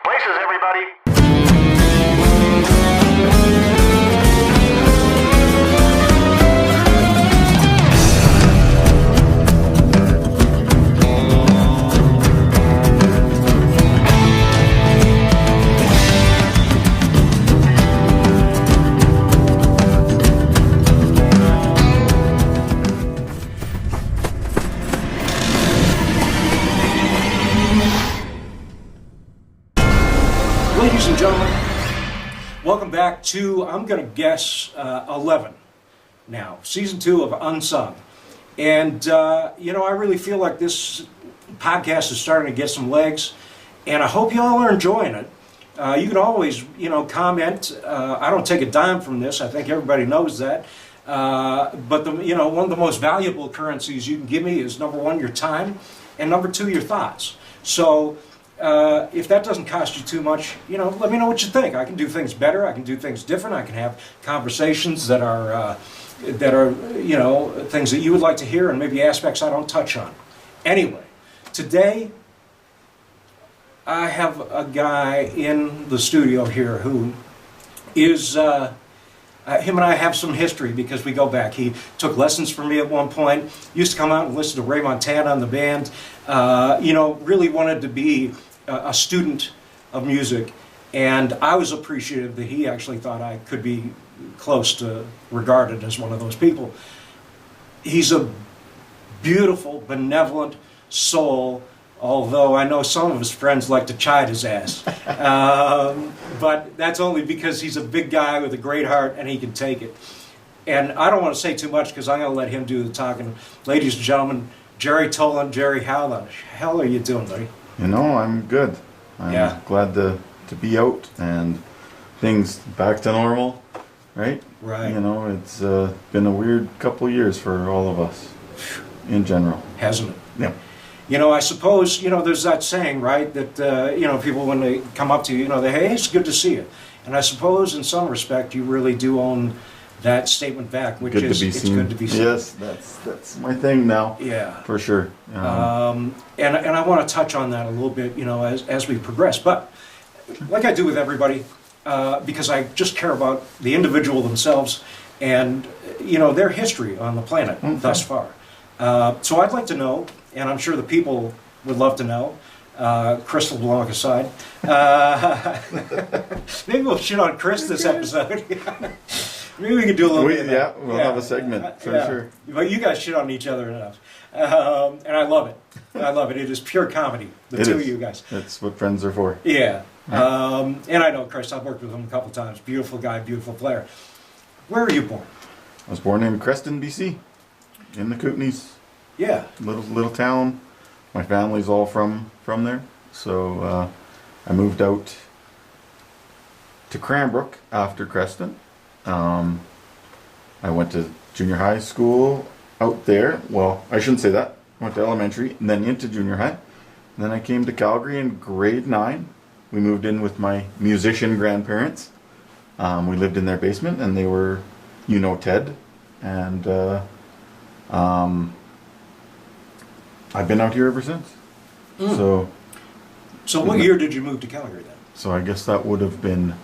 Places, everybody. Ladies and gentlemen, welcome back to, I'm going to guess, 11 now, season 2 of Unsung. And, I really feel like this podcast is starting to get some legs, and I hope you all are enjoying it. You can always, comment. I don't take a dime from this. I think everybody knows that. But, one of the most valuable currencies you can give me is, number one, your time, and number two, your thoughts. So, if that doesn't cost you too much, let me know what you think. I can do things better. I can do things different. I can have conversations that are things that you would like to hear, and maybe aspects I don't touch on. Anyway, today I have a guy in the studio here who is, him and I have some history because we go back. He took lessons from me at one point, used to come out and listen to Ray Montana on the band, really wanted to be a student of music, and I was appreciative that he actually thought I could be close to regarded as one of those people. He's a beautiful, benevolent soul, although I know some of his friends like to chide his ass. But that's only because he's a big guy with a great heart and he can take it. And I don't want to say too much because I'm going to let him do the talking. Ladies and gentlemen, Jerry TOLAND. Jerry, how the hell are you doing, buddy? I'm good. I'm glad to be out and things back to normal, right? Right. It's been a weird couple of years for all of us in general. Hasn't it? Yeah. I suppose, there's that saying, right, that, people when they come up to you, they, hey, it's good to see you. And I suppose in some respect you really do own that statement back, which is it's good to be seen. Yes, that's my thing now. Yeah. For sure. And I want to touch on that a little bit, as we progress. But like I do with everybody, because I just care about the individual themselves and, their history on the planet thus far. So I'd like to know, and I'm sure the people would love to know, Chris LeBlanc aside. Maybe we'll shit on Chris this episode. Maybe we could do a little bit of that. Yeah, we'll have a segment for sure. But you guys shit on each other enough. And I love it. I love it. It is pure comedy, the two of you guys. That's what friends are for. Yeah. And I know Chris. I've worked with him a couple times. Beautiful guy, beautiful player. Where were you born? I was born in Creston, BC, in the Kootenays. Yeah. Little town. My family's all from there. So I moved out to Cranbrook after Creston. I went to junior high school out there. Well, I shouldn't say that. I went to elementary and then into junior high. And then I came to Calgary in grade 9. We moved in with my musician grandparents. We lived in their basement and they were, Ted. And I've been out here ever since. So what year did you move to Calgary then? So I guess that would have been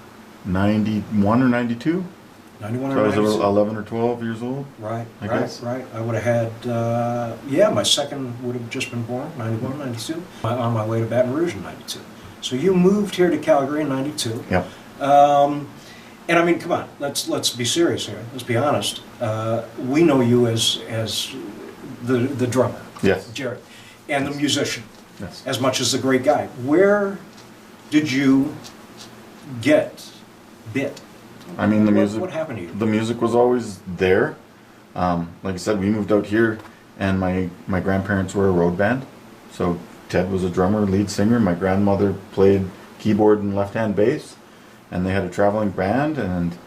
91 or 92. 91 so or 92? I was 11 or 12 years old. Right, I guess. Right. I would have had, my second would have just been born, 91, 92. On my way to Baton Rouge in 92. So you moved here to Calgary in 92. Yep. And I mean, come on, let's be serious here. Let's be honest. We know you as the drummer. Yes. Jerry. And the musician. Yes. As much as the great guy. Where did you get bit? I mean, the music. What happened to you? The music was always there. Like I said, we moved out here, and my grandparents were a road band. So Ted was a drummer, lead singer. My grandmother played keyboard and left-hand bass, and they had a traveling band, and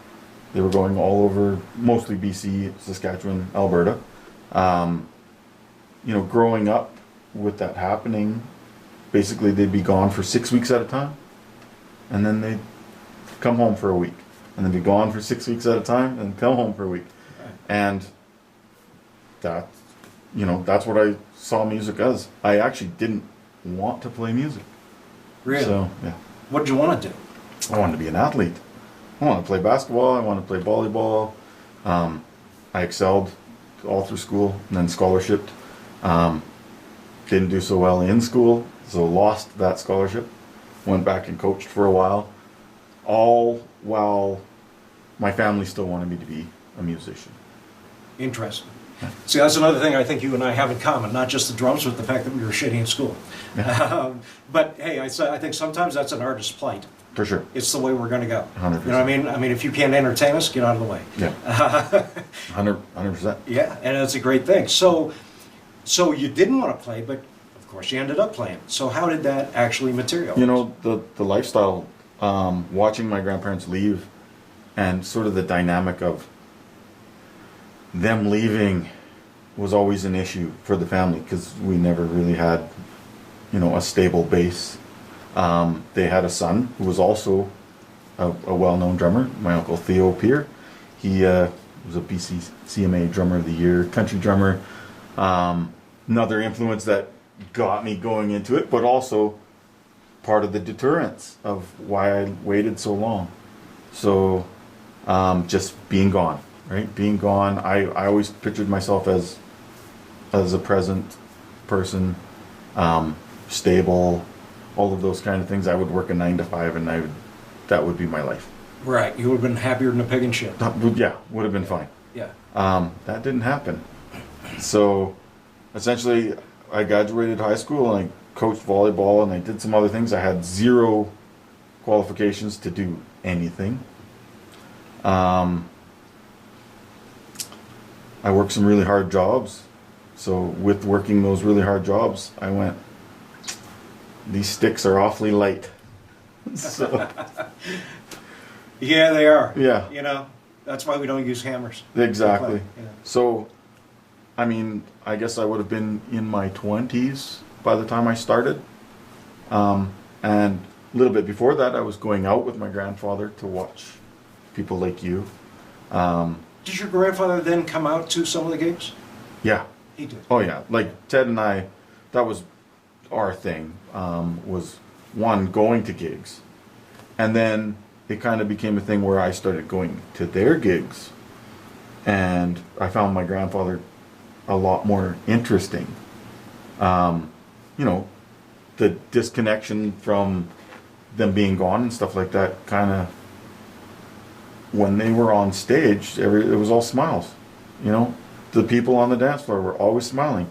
they were going all over, mostly BC, Saskatchewan, Alberta. Growing up with that happening, basically they'd be gone for 6 weeks at a time, and then they'd come home for a week, and then be gone for 6 weeks at a time, and come home for a week. Right. And that's what I saw music as. I actually didn't want to play music. Really? So, yeah. What did you want to do? I wanted to be an athlete. I wanted to play basketball. I wanted to play volleyball. I excelled all through school and then scholarshiped. Didn't do so well in school, so lost that scholarship. Went back and coached for a while. All while my family still wanted me to be a musician. Interesting. See, that's another thing I think you and I have in common, not just the drums, but the fact that we were shitty in school. But hey, I think sometimes that's an artist's plight. For sure. It's the way we're going to go. 100%. You know what I mean? I mean, if you can't entertain us, get out of the way. Yeah. 100%. Yeah, and that's a great thing. So you didn't want to play, but of course you ended up playing. So how did that actually materialize? You know, the lifestyle, watching my grandparents leave and sort of the dynamic of them leaving was always an issue for the family because we never really had, you know, a stable base. They had a son who was also a well-known drummer, my uncle Theo Peer. He was a BC CMA Drummer of the Year, country drummer. Another influence that got me going into it, but also part of the deterrence of why I waited so long. So just being gone, right? Being gone. I always pictured myself as a present person, stable, all of those kind of things. I would work a 9 to 5 and that would be my life. Right, you would have been happier than a pig in shit. Yeah, would have been fine. Yeah. That didn't happen. So essentially I graduated high school and I coached volleyball and I did some other things. I had 0 qualifications to do anything. I worked some really hard jobs. So with working those really hard jobs, I went, these sticks are awfully light. So, yeah, they are. yeah, You know, that's why we don't use hammers. exactly. Yeah. So, I mean, I guess I would have been in my 20s by the time I started. And a little bit before that, I was going out with my grandfather to watch people like you. Did your grandfather then come out to some of the gigs? Yeah. He did. Oh yeah, like Ted and I, that was our thing, was one, going to gigs. And then it kind of became a thing where I started going to their gigs. And I found my grandfather a lot more interesting. You know, the disconnection from them being gone and stuff like that, kind of, when they were on stage, it was all smiles, you know? The people on the dance floor were always smiling.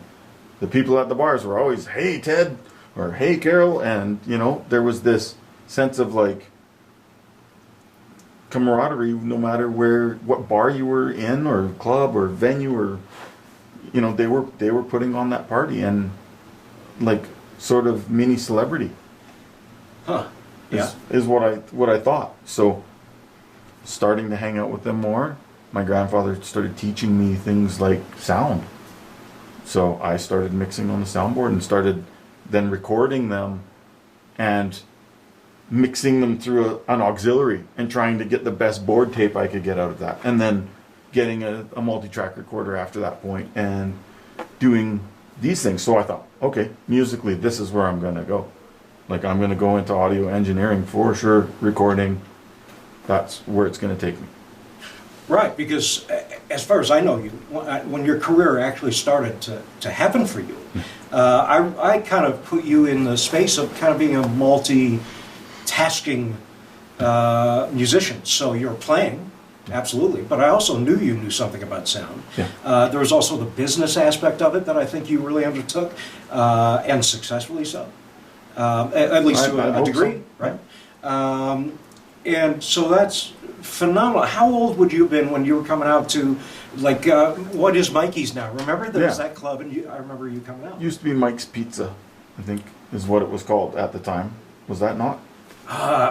The people at the bars were always, hey, Ted, or hey, Carol, and, you know, there was this sense of, like, camaraderie no matter what bar you were in, or club, or venue, or, you know, they were putting on that party, and, like, sort of mini celebrity. Huh. Yeah. Is what I thought. So, starting to hang out with them more, my grandfather started teaching me things like sound. So I started mixing on the soundboard and started then recording them and mixing them through an auxiliary and trying to get the best board tape I could get out of that. And then getting a multi-track recorder after that point and doing these things. So I thought, okay, musically, this is where I'm going to go. Like, I'm going to go into audio engineering for sure, recording. That's where it's going to take me. Right, because as far as I know you, when your career actually started to happen for you, I kind of put you in the space of kind of being a multi-tasking musician. So you're playing, absolutely, but I also knew you knew something about sound. Yeah. There was also the business aspect of it that I think you really undertook, and successfully so, at least to a degree, so. right? And so that's phenomenal. How old would you have been when you were coming out to, like, what is Mikey's now? Remember there was Yeah. that club, and I remember you coming out. Used to be Mike's Pizza, I think, is what it was called at the time. Was that not?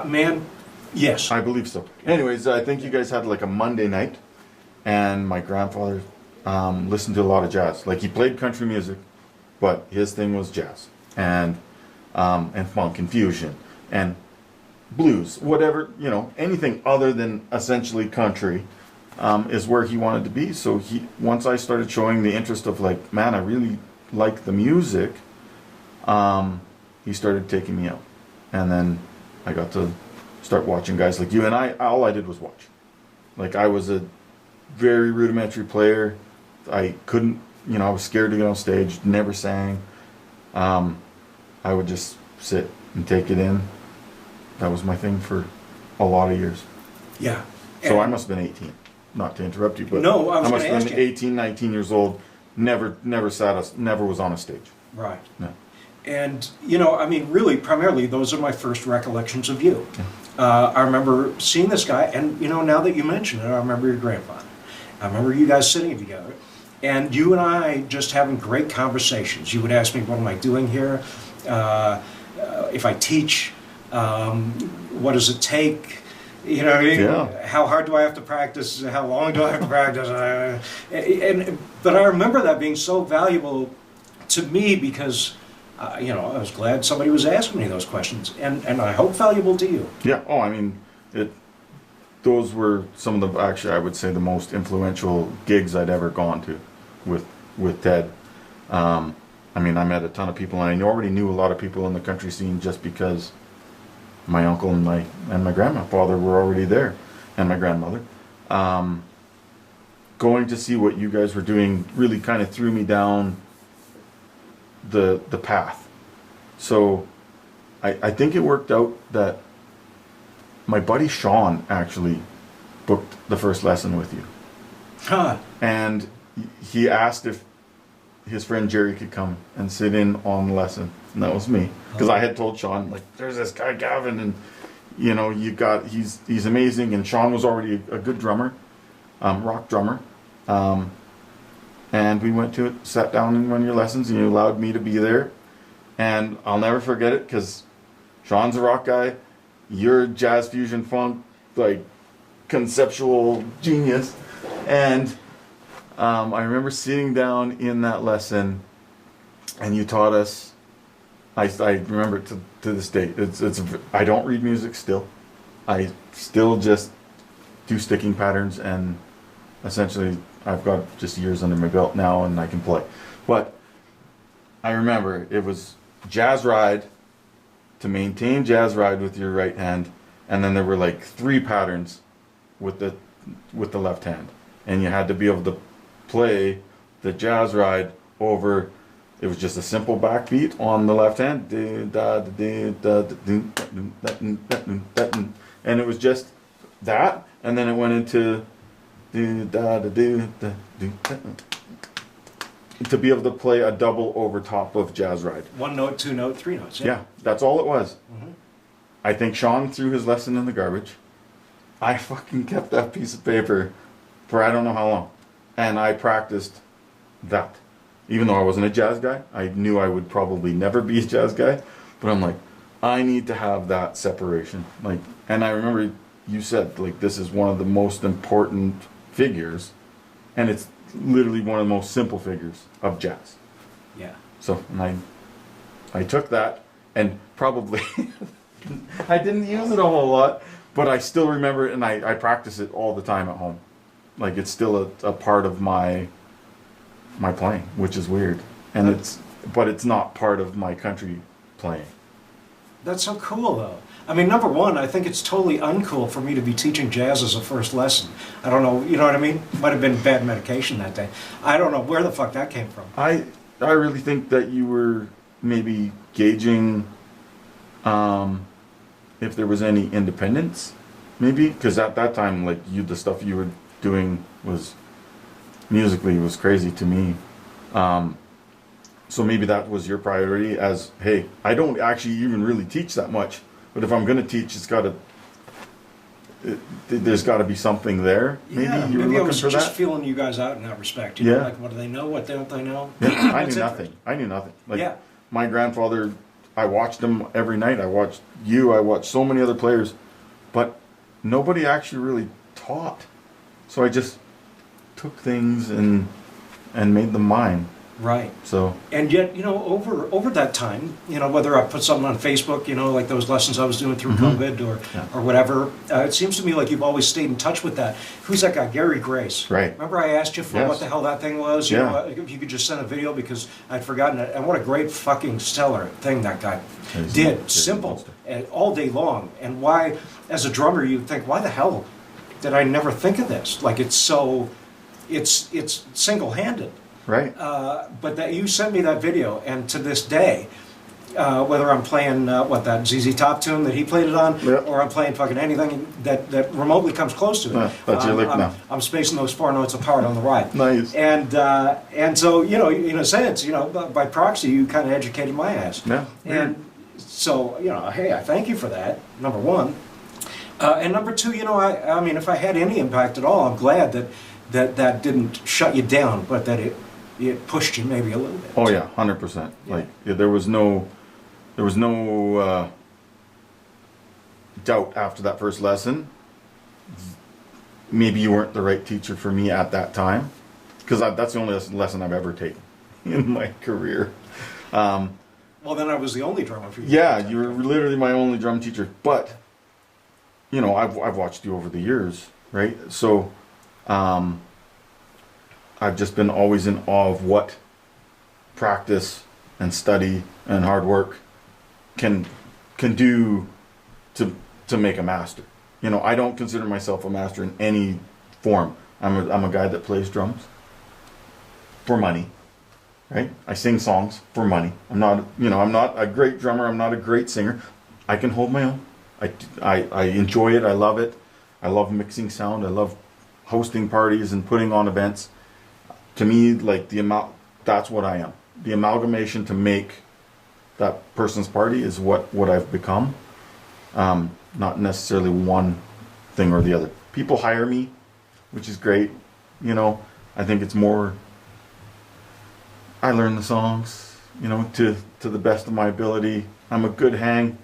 Man, yes. I believe so. Anyways, I think you guys had like a Monday night, and my grandfather listened to a lot of jazz. Like, he played country music, but his thing was jazz and funk and fusion and blues, whatever, you know, anything other than essentially country is where he wanted to be. So once I started showing the interest of, like, man, I really like the music, he started taking me out. And then I got to start watching guys like you, and all I did was watch. Like, I was a very rudimentary player. I couldn't, I was scared to get on stage, never sang. I would just sit and take it in. That was my thing for a lot of years. Yeah. So I must have been 18. Not to interrupt you, but no, I was must going to have ask been you. 18, 19 years old. Never was on a stage. Right. No. And, I mean, really, primarily, those are my first recollections of you. Yeah. I remember seeing this guy, and, now that you mention it, I remember your grandfather. I remember you guys sitting together, and you and I just having great conversations. You would ask me, what am I doing here? If I teach, what does it take? Yeah. How hard do I have to practice? How long do I have to practice? But I remember that being so valuable to me because, I was glad somebody was asking me those questions, and I hope valuable to you. Yeah. Oh, I mean, those were some of the, actually, I would say the most influential gigs I'd ever gone to with Ted. I mean, I met a ton of people, and I already knew a lot of people in the country scene just because my uncle and my grandfather were already there, and my grandmother. Going to see what you guys were doing really kind of threw me down the path. So I think it worked out that my buddy Sean actually booked the first lesson with you. Huh. And he asked if his friend Jerry could come and sit in on the lesson. And that was me. Because I had told Sean, like, there's this guy Gavin, and he's amazing. And Sean was already a good drummer, rock drummer. And we went to it, sat down in one of your lessons, and you allowed me to be there. And I'll never forget it, because Sean's a rock guy, you're jazz fusion funk, like, conceptual genius. And I remember sitting down in that lesson, and you taught us. I remember it to this day. I don't read music still. I still just do sticking patterns, and essentially I've got just years under my belt now, and I can play. But I remember it was jazz ride, to maintain jazz ride with your right hand, and then there were like 3 patterns with the left hand, and you had to be able to play the jazz ride over. It was just a simple backbeat on the left hand, and it was just that, and then it went into to be able to play a double over top of jazz ride. 1 note, 2 note, 3 notes. Yeah, that's all it was. Mm-hmm. I think Sean threw his lesson in the garbage. I fucking kept that piece of paper for I don't know how long, and I practiced that. Even though I wasn't a jazz guy, I knew I would probably never be a jazz guy, but I'm like, I need to have that separation. Like, and I remember you said, like, this is one of the most important figures, and it's literally one of the most simple figures of jazz. Yeah. So, and I took that, and probably I didn't use it a whole lot, but I still remember it, and I practice it all the time at home. Like, it's still a part of my playing, which is weird, and but it's not part of my country playing. That's so cool, though. I mean, number one, I think it's totally uncool for me to be teaching jazz as a first lesson. I don't know, you know what I mean? Might have been bad medication that day. I don't know where the fuck that came from. I really think that you were maybe gauging if there was any independence, maybe, because at that time, like, the stuff you were doing was musically was crazy to me. So maybe that was your priority as, hey, I don't actually even really teach that much, but if I'm going to teach, there's got to be something there. Maybe Yeah, you were maybe I looking was for just that. feeling you guys out in that respect. You know, Yeah. like, what do they know? What don't they know? Yeah, I That's knew it. nothing. I knew nothing. Like, Yeah. my grandfather, I watched him every night. I watched you. I watched so many other players, but nobody actually really taught. So I just took things and made them mine. Right. So And yet, over that time, whether I put something on Facebook, like those lessons I was doing through COVID or whatever, it seems to me like you've always stayed in touch with that. Who's that guy? Gary Grace. Right. Remember I asked you for Yes. what the hell that thing was? If you could just send a video because I'd forgotten it. And what a great fucking stellar thing that guy did. He's Simple. monster. And all day long. And why, as a drummer, you think, why the hell did I never think of this? Like it's single-handed. Right. But that you sent me that video, and to this day, whether I'm playing that ZZ Top tune that he played it on, Yep. or I'm playing fucking anything that remotely comes close to it, that's your lick now. I'm spacing those 4 notes apart on the ride. Nice. And so in a sense, by proxy, you kind of educated my ass. Yeah. And so hey, I thank you for that. Number one, and number two, I mean, if I had any impact at all, I'm glad that didn't shut you down, but that it pushed you maybe a little bit. Oh yeah, 100%. Yeah. Like there was no doubt after that first lesson. Maybe you weren't the right teacher for me at that time, because that's the only lesson I've ever taken in my career. Well, then I was the only drummer for you. Yeah, you were literally my only drum teacher. But I've watched you over the years, right? So I've just been always in awe of what practice and study and hard work can do to make a master. I don't consider myself a master in any form. I'm a guy that plays drums for money, right? I sing songs for money. I'm not a great drummer. I'm not a great singer. I can hold my own. I enjoy it. I love it. I love mixing sound. I love hosting parties and putting on events. To me, like that's what I am. The amalgamation to make that person's party is what I've become. Not necessarily one thing or the other. People hire me, which is great. I think it's more, I learn the songs, to the best of my ability. I'm a good hang.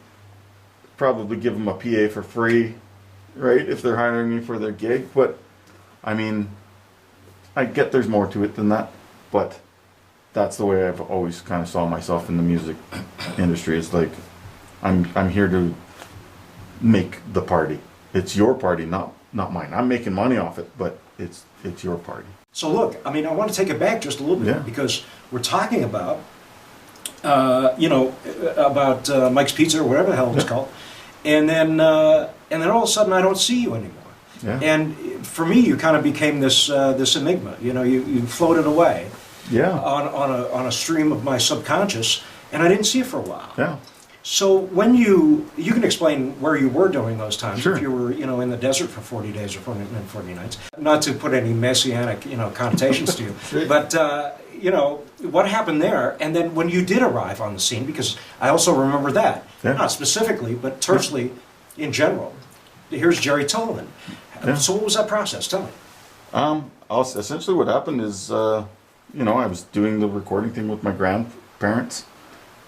Probably give them a PA for free, right? If they're hiring me for their gig. But, I mean, I get there's more to it than that, but that's the way I've always kind of saw myself in the music industry. It's like I'm here to make the party. It's your party, not mine. I'm making money off it, but it's your party. So look, I mean, I want to take it back just a little bit Yeah. because we're talking about, Mike's Pizza or whatever the hell it's called, and then all of a sudden I don't see you anymore. Yeah. And for me, you kind of became this enigma. You floated away Yeah. on a stream of my subconscious, and I didn't see you for a while. Yeah. So when you can explain where you were during those times, Sure. if you were in the desert for 40 days or 40 nights, not to put any messianic connotations to you, Sure. but what happened there, and then when you did arrive on the scene, because I also remember that, Yeah. not specifically, but tersely in general. Here's Jerry Toland. Yeah. So what was that process? Tell me. Essentially what happened is, I was doing the recording thing with my grandparents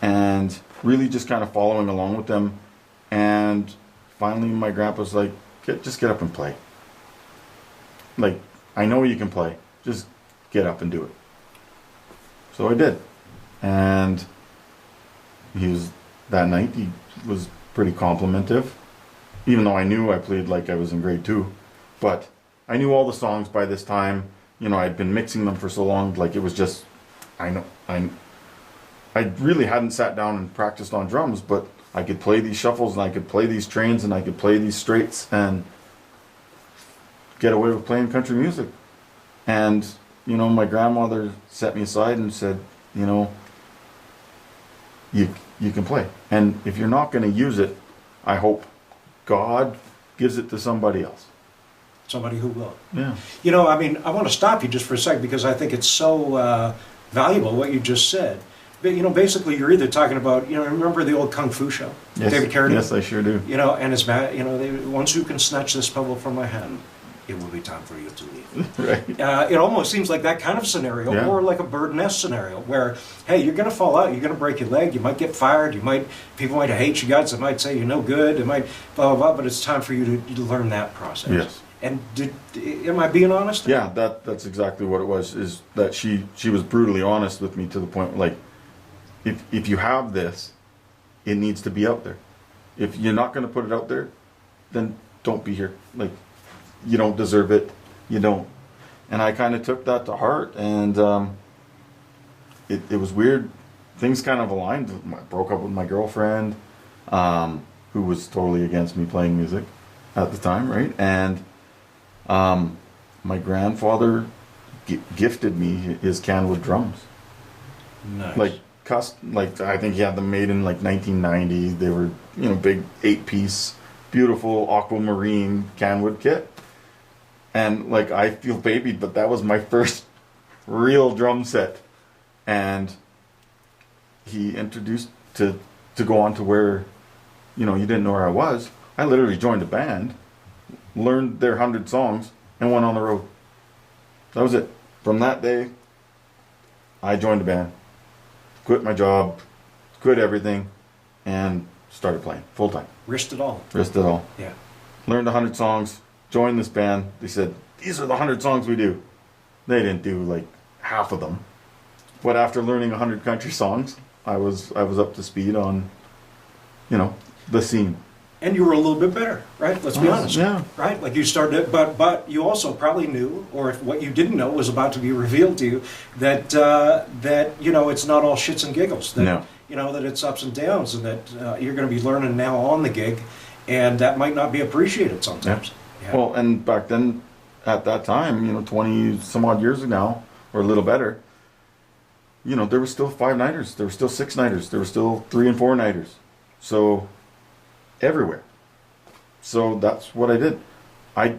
and really just kind of following along with them. And finally my grandpa's like, just get up and play. Like, I know you can play. Just get up and do it. So I did. And that night he was pretty complimentive. Even though I knew I played like I was in grade 2. But I knew all the songs by this time. I'd been mixing them for so long, like it was just, I really hadn't sat down and practiced on drums, but I could play these shuffles and I could play these trains and I could play these straights and get away with playing country music. And, my grandmother set me aside and said, you can play. And if you're not going to use it, I hope God gives it to somebody else. Somebody who will. Yeah. I want to stop you just for a second because I think it's so valuable what you just said. But, basically you're either talking about, remember the old Kung Fu show? Yes. David Carradine? Yes, I sure do. And it's, once you can snatch this pebble from my hand, it will be time for you to leave. Right. It almost seems like that kind of scenario, Yeah. or like a bird nest scenario, where, hey, you're going to fall out, you're going to break your leg, you might get fired, people might hate you guys, they might say you're no good, they might blah, blah, blah, but it's time for you to learn that process. Yes. And am I being honest? Yeah, that's exactly what it was, is that she was brutally honest with me to the point, like, if you have this, it needs to be out there. If you're not going to put it out there, then don't be here. Like, you don't deserve it. You don't. And I kind of took that to heart, and it was weird. Things kind of aligned. I broke up with my girlfriend, who was totally against me playing music at the time, right? And my grandfather gifted me his Canwood drums. Nice. Like I think he had them made in like 1990. They were, you know, big 8-piece, beautiful aquamarine Canwood kit. And like, I feel babied, but that was my first real drum set. And he introduced to go on to where, you know, you didn't know where I was. I literally joined a band, learned their 100 songs, and went on the road. That was it. From that day, I joined a band, quit my job, quit everything, and started playing full time. Risked it all. Risked it all. Yeah. Learned 100 songs, joined this band. They said, these are the 100 songs we do. They didn't do like half of them. But after learning 100 country songs, I was up to speed on, you know, the scene. And you were a little bit better, right? Let's be honest. Yeah. Right? Like you started, but you also probably knew, or if what you didn't know was about to be revealed to you, that you know, it's not all shits and giggles. That, No. You know, that it's ups and downs, and that you're going to be learning now on the gig, and that might not be appreciated sometimes. Yeah. Yeah. Well, and back then, at that time, you know, 20 some odd years ago now, or a little better, you know, there were still 5-nighters, there were still 6-nighters, there were still 3- and 4-nighters. So, everywhere. So that's what I did. I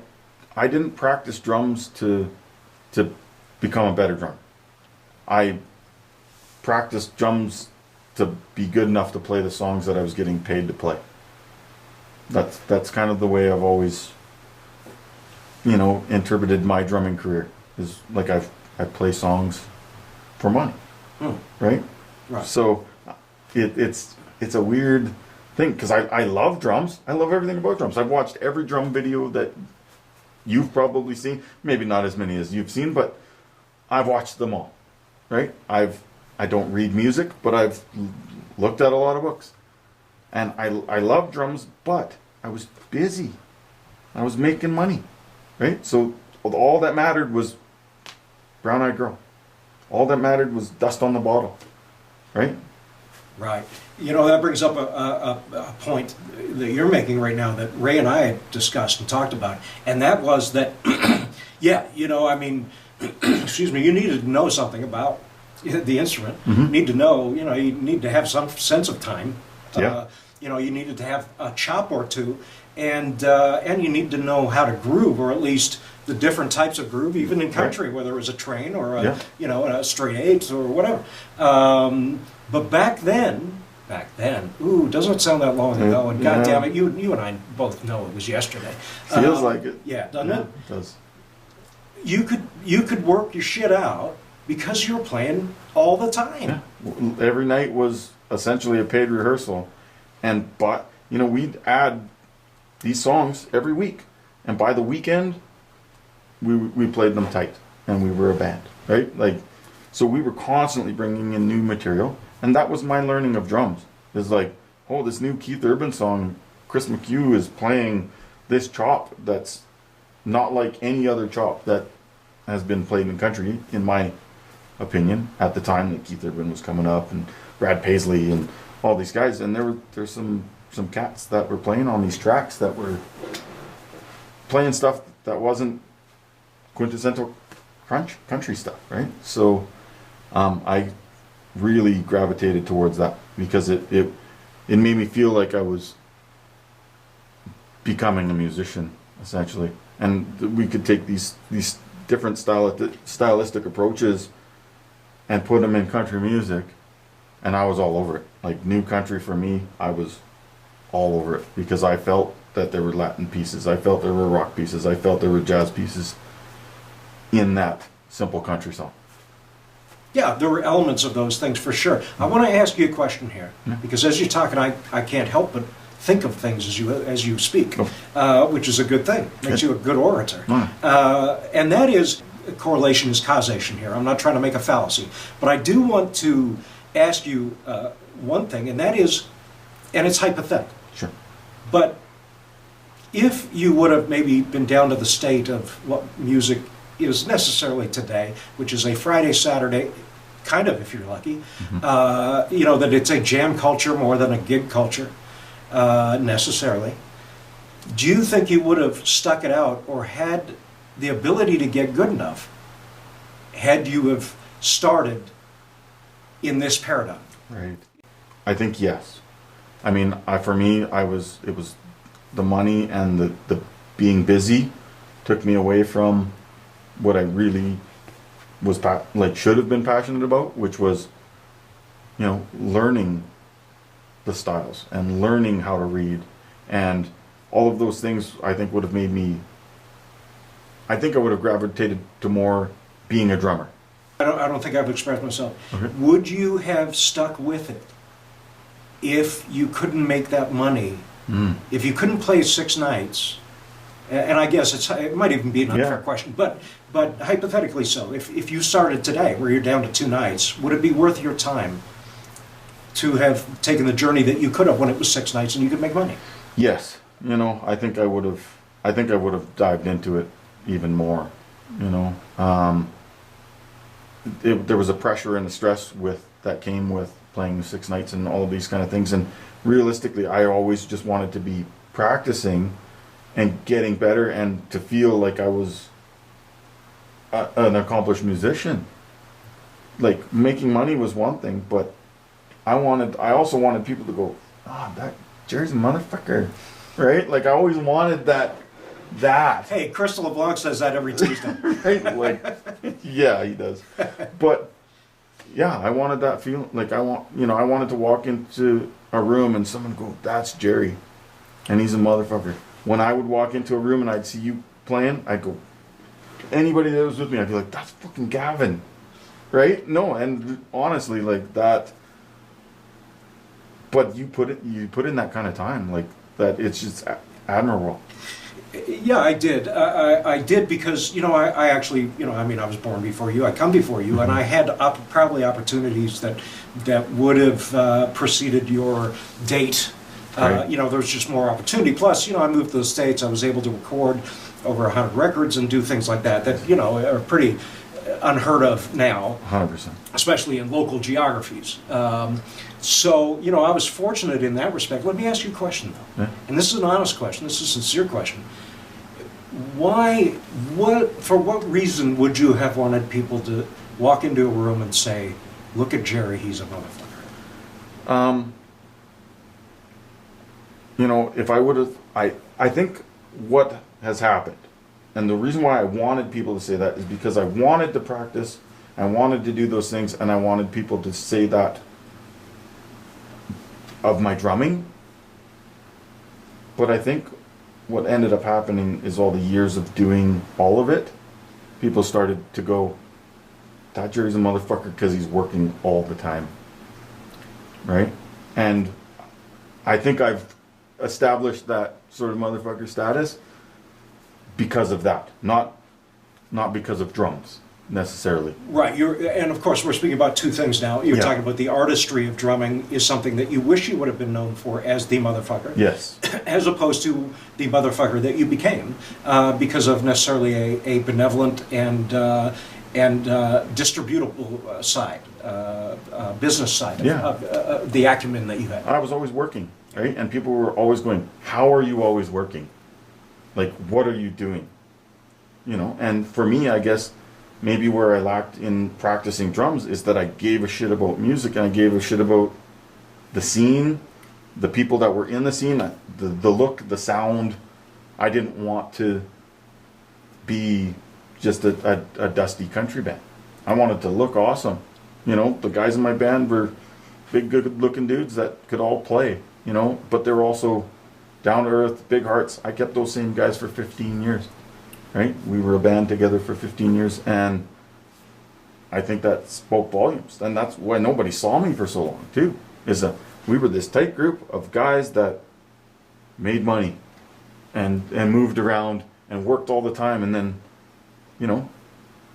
didn't practice drums to become a better drummer. I practiced drums to be good enough to play the songs that I was getting paid to play. That's kind of the way I've always, you know, interpreted my drumming career. Is like I play songs for money, right? Right. So it's a weird thing, because I love drums. I love everything about drums. I've watched every drum video that you've probably seen. Maybe not as many as you've seen, but I've watched them all, right? I don't read music, but I've looked at a lot of books. And I love drums, but I was busy. I was making money, right? So all that mattered was Brown Eyed Girl. All that mattered was Dust on the Bottle, right? Right. You know, that brings up a point that you're making right now that Ray and I had discussed and talked about. And that was that, yeah, you know, I mean, excuse me, you needed to know something about the instrument. Mm-hmm. You need to know, you know, you need to have some sense of time. Yeah. You know, you needed to have a chop or two. And you need to know how to groove, or at least the different types of groove, even in country, whether it was a train or a, you know, a straight eights or whatever. But back then, ooh, doesn't sound that long ago, and God damn it, you and I both know it was yesterday. Feels like it. Yeah, doesn't it? It does. You could work your shit out because you were playing all the time. Yeah. Every night was essentially a paid rehearsal, but you know, we'd add these songs every week, and by the weekend, we played them tight, and we were a band, right? Like, so we were constantly bringing in new material, and that was my learning of drums. It's like, oh, this new Keith Urban song, Chris McHugh is playing this chop that's not like any other chop that has been played in country, in my opinion, at the time that Keith Urban was coming up, and Brad Paisley and all these guys, and there's some cats that were playing on these tracks that were playing stuff that wasn't quintessential country stuff, right? So I really gravitated towards that because it made me feel like I was becoming a musician, essentially, and we could take these different stylistic approaches and put them in country music, and I was all over it. Like, new country for me, I was all over it, because I felt that there were Latin pieces, I felt there were rock pieces, I felt there were jazz pieces in that simple country song. Yeah, there were elements of those things for sure. I want to ask you a question here, because as you're talking, I can't help but think of things as you speak, Oh. which is a good thing. Makes you a good orator. Mm. And that is, correlation is causation here. I'm not trying to make a fallacy. But I do want to ask you one thing, and that is, and it's hypothetical, Sure. but if you would have maybe been down to the state of what music is necessarily today, which is a Friday, Saturday, kind of, if you're lucky, you know, that it's a jam culture more than a gig culture, necessarily. Do you think you would have stuck it out or had the ability to get good enough had you have started in this paradigm? Right. I think yes. I mean, for me, it was the money and the being busy took me away from what I really was should have been passionate about, which was, you know, learning the styles and learning how to read, and all of those things I think would have made me, I think I would have gravitated to more being a drummer. I don't think I've expressed myself. Okay. Would you have stuck with it if you couldn't make that money? If you couldn't play 6 nights, and I guess it might even be an unfair question, but hypothetically so, if you started today where you're down to 2 nights, would it be worth your time to have taken the journey that you could have when it was 6 nights and you could make money? Yes. You know, I think I would have dived into it even more, you know. There was a pressure and a stress that came with playing 6 nights and all of these kind of things, and realistically I always just wanted to be practicing and getting better and to feel like I was an accomplished musician. Like, making money was one thing, but I also wanted people to go, that Jerry's a motherfucker, right? Like, I always wanted that. Hey, Chris LeBlanc says that every Tuesday. Right? Like, yeah, he does. But yeah, I wanted that feeling. Like, I wanted to walk into a room and someone go, that's Jerry, and he's a motherfucker. When I would walk into a room and I'd see you playing, I'd go, anybody that was with me, I'd be like, that's fucking Gavin, right? No, and honestly, like that. But you put in that kind of time, like that. It's just admirable. Yeah, I did. I did because, you know, I actually, you know, I mean, I was born before you. I come before you, and I had probably opportunities that would have preceded your date. Right. You know, there's just more opportunity. Plus, you know, I moved to the States. I was able to record over 100 records and do things like that, you know, are pretty unheard of now. 100%. Especially in local geographies. So, you know, I was fortunate in that respect. Let me ask you a question, though. Yeah. And this is an honest question. This is a sincere question. For what reason would you have wanted people to walk into a room and say, look at Jerry, he's a motherfucker? You know, if I would have, I think what has happened, and the reason why I wanted people to say that is because I wanted to practice, I wanted to do those things, and I wanted people to say that of my drumming. But I think what ended up happening is all the years of doing all of it, people started to go, that Jerry's a motherfucker because he's working all the time, right? And I think I've established that sort of motherfucker status because of that, not because of drums necessarily. Right, and of course we're speaking about two things now. You're talking about the artistry of drumming is something that you wish you would have been known for as the motherfucker. Yes. As opposed to the motherfucker that you became because of necessarily a benevolent and distributable side, business side of the acumen that you had. I was always working, right? And people were always going, how are you always working? Like, what are you doing? You know, and for me, I guess maybe where I lacked in practicing drums is that I gave a shit about music and I gave a shit about the scene, the people that were in the scene, the look, the sound. I didn't want to be just a dusty country band. I wanted to look awesome. You know, the guys in my band were big, good looking dudes that could all play, you know, but they were also down to earth, big hearts. I kept those same guys for 15 years. Right? We were a band together for 15 years, and I think that spoke volumes. And that's why nobody saw me for so long, too. We were this tight group of guys that made money, and moved around and worked all the time, and then, you know,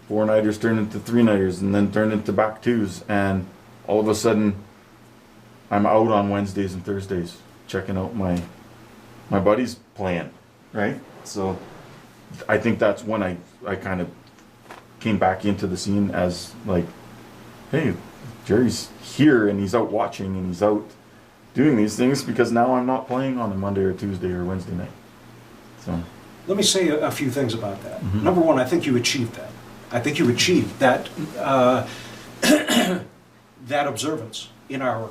4-nighters turned into 3-nighters, and then turned into back 2s, and all of a sudden, I'm out on Wednesdays and Thursdays checking out my buddies playing, right? So I think that's when I kind of came back into the scene as like, hey, Jerry's here and he's out watching and he's out doing these things, because now I'm not playing on a Monday or Tuesday or Wednesday night. So Let me say a few things about that. Mhm. Number one, I think you achieved that. I think you achieved that that observance in our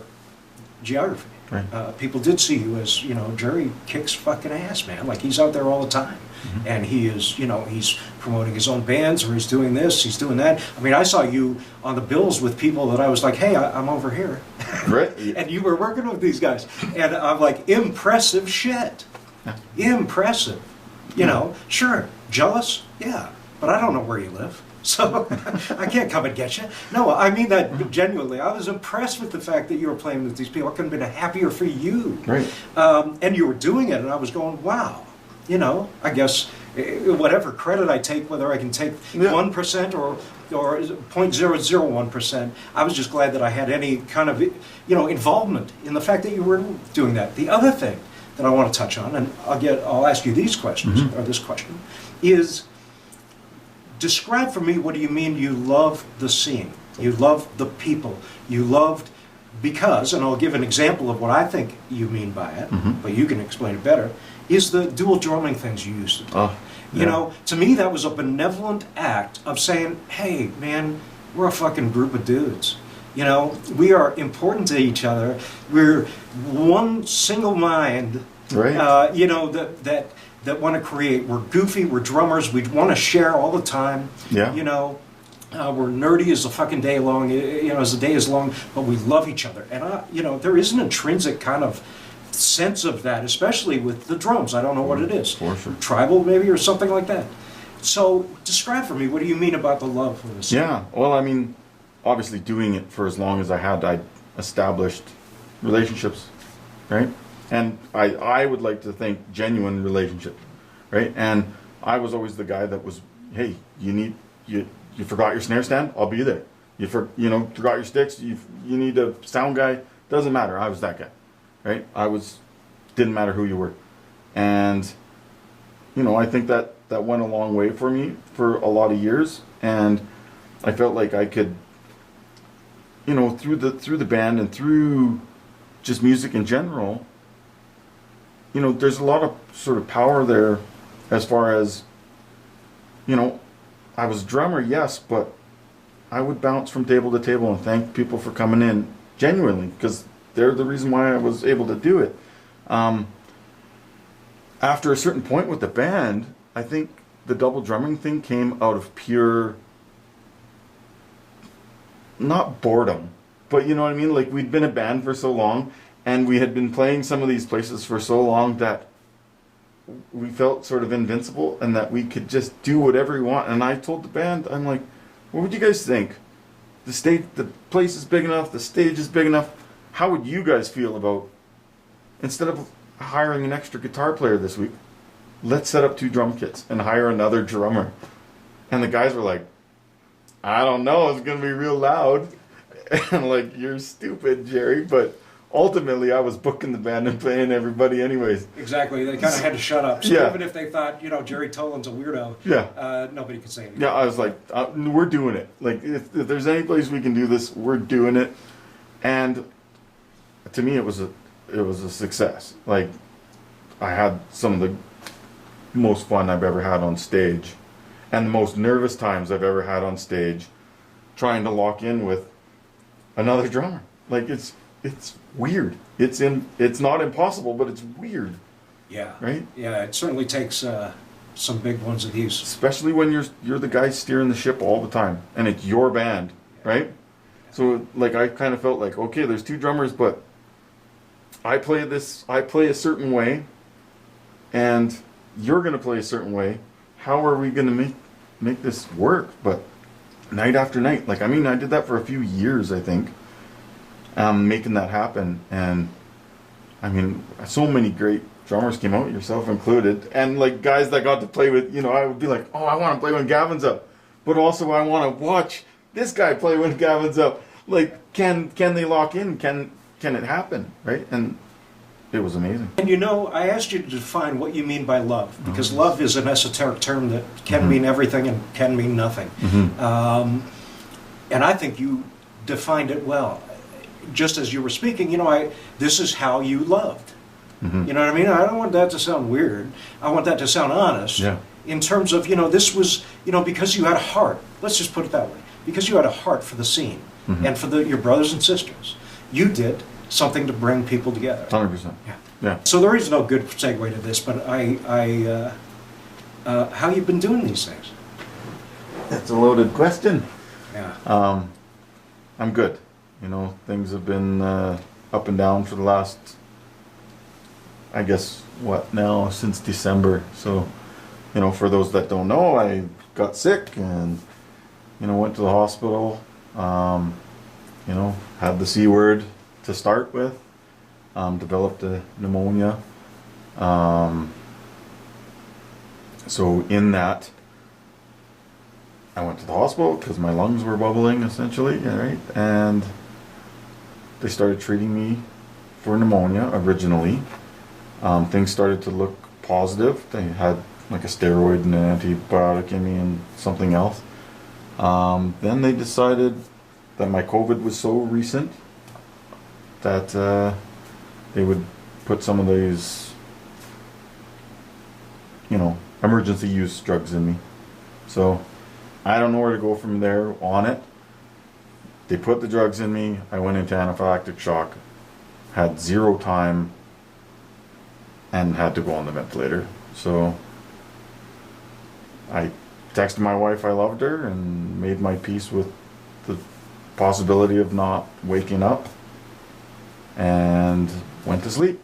geography. Right. People did see you as, you know, Jerry kicks fucking ass, man. Like, he's out there all the time. Mhm. And he is, you know, he's promoting his own bands, or he's doing this, he's doing that. I mean, I saw you on the bills with people that I was like, hey, I'm over here. Right. And you were working with these guys. And I'm like, impressive shit. Impressive. You know, sure, jealous? Yeah. But I don't know where you live. So I can't come and get you. No, I mean that genuinely. I was impressed with the fact that you were playing with these people. I couldn't have been happier for you. Right. And you were doing it, and I was going, wow. You know, I guess whatever credit I take, whether I can take 1% or 0.001%, I was just glad that I had any kind of, you know, involvement in the fact that you were doing that. The other thing that I want to touch on, and I'll ask you these questions, or this question, is describe for me, what do you mean you love the scene? You love the people. You loved, because, and I'll give an example of what I think you mean by it, but you can explain it better, is the dual drumming things you used to do. Oh, You know, to me that was a benevolent act of saying, hey, man, we're a fucking group of dudes. You know, we are important to each other. We're one single mind, Right. you know, that want to create. We're goofy, we're drummers, we want to share all the time. Yeah. You know, we're nerdy as the fucking day long, you know, as the day is long, but we love each other. And, you know, there is an intrinsic kind of sense of that, especially with the drums. I don't know what it is. For sure. Tribal maybe, or something like that. So describe for me, what do you mean about the love for this? Yeah. Well, I mean, obviously doing it for as long as I had, I established relationships, right? And I would like to think genuine relationship, right? And I was always the guy that was, hey, you forgot your snare stand? I'll be there. You forgot your sticks? You need a sound guy? Doesn't matter. I was that guy, right? Didn't matter who you were. And, you know, I think that went a long way for me for a lot of years. And I felt like I could, you know, through the band and through just music in general, you know, there's a lot of sort of power there as far as, you know, I was a drummer, yes, but I would bounce from table to table and thank people for coming in genuinely, because they're the reason why I was able to do it. After a certain point with the band, I think the double drumming thing came out of pure, not boredom, but you know what I mean? Like, we'd been a band for so long, and we had been playing some of these places for so long that we felt sort of invincible and that we could just do whatever we want. And I told the band, I'm like, what would you guys think? The place is big enough, the stage is big enough. How would you guys feel about, instead of hiring an extra guitar player this week, let's set up 2 drum kits and hire another drummer? And the guys were like, I don't know, it's going to be real loud. And like, you're stupid, Jerry, but ultimately I was booking the band and paying everybody anyways. Exactly, they kind of had to shut up. So Yeah. even if they thought, you know, Jerry Toland's a weirdo, nobody could say anything. Yeah, I was like, we're doing it. Like, if there's any place we can do this, we're doing it. And to me, it was a success. Like, I had some of the most fun I've ever had on stage, and the most nervous times I've ever had on stage, trying to lock in with another drummer. Like, it's weird. It's not impossible, but it's weird. Yeah. Right? Yeah, it certainly takes some big ones of these. Especially when you're the guy steering the ship all the time, and it's your band, right? So, like, I kind of felt like, okay, there's 2 drummers, but I play a certain way, and you're going to play a certain way. How are we going to make this work? But night after night, like, I mean, I did that for a few years, I think, making that happen. And I mean, so many great drummers came out, yourself included, and like guys that got to play with, you know, I would be like, oh, I want to play when Gavin's up, but also I want to watch this guy play when Gavin's up. Like, can they lock in? Can it happen? Right? And it was amazing. And you know, I asked you to define what you mean by love, because love is an esoteric term that can mean everything and can mean nothing. And I think you defined it well. Just as you were speaking, you know, this is how you loved. You know what I mean? I don't want that to sound weird. I want that to sound honest. Yeah. In terms of, you know, this was, you know, because you had a heart. Let's just put it that way. Because you had a heart for the scene and for your brothers and sisters. You did something to bring people together. 100%. Yeah. So there is no good segue to this, but how you been doing these things? That's a loaded question. Yeah. I'm good. You know, things have been up and down for the last, I guess, what now, since December. So, you know, for those that don't know, I got sick and, you know, went to the hospital. You know, had the C word to start with. Developed a pneumonia. So in that, I went to the hospital because my lungs were bubbling essentially, right? And they started treating me for pneumonia originally. Things started to look positive. They had like a steroid and an antibiotic in me and something else. Then they decided that my COVID was so recent that they would put some of these, you know, emergency use drugs in me. So I don't know where to go from there on it. They put the drugs in me. I went into anaphylactic shock, had 0 time, and had to go on the ventilator. So I texted my wife I loved her and made my peace with the possibility of not waking up and went to sleep.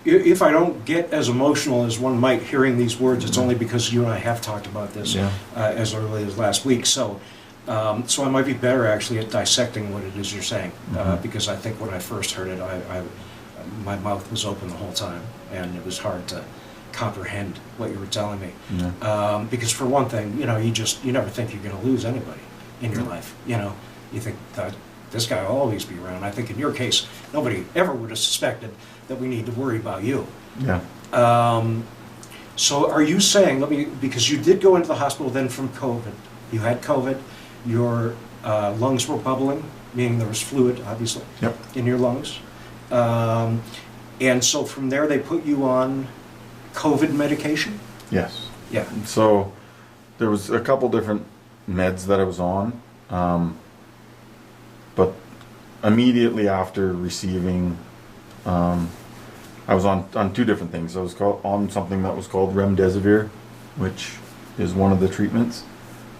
If I don't get as emotional as one might hearing these words, it's only because you and I have talked about this as early as last week. So I might be better actually at dissecting what it is you're saying, because I think when I first heard it, my mouth was open the whole time, and it was hard to comprehend what you were telling me. Because for one thing, you know, you never think you're going to lose anybody in your life. You know, you think that this guy will always be around. I think in your case, nobody ever would have suspected that we need to worry about you. Yeah. So are you saying, because you did go into the hospital then from COVID, you had COVID, your lungs were bubbling, meaning there was fluid, obviously, in your lungs. And so from there they put you on COVID medication? Yes. Yeah. So there was a couple different meds that I was on, but immediately after receiving, I was on 2 different things. I was on something that was called remdesivir, which is one of the treatments,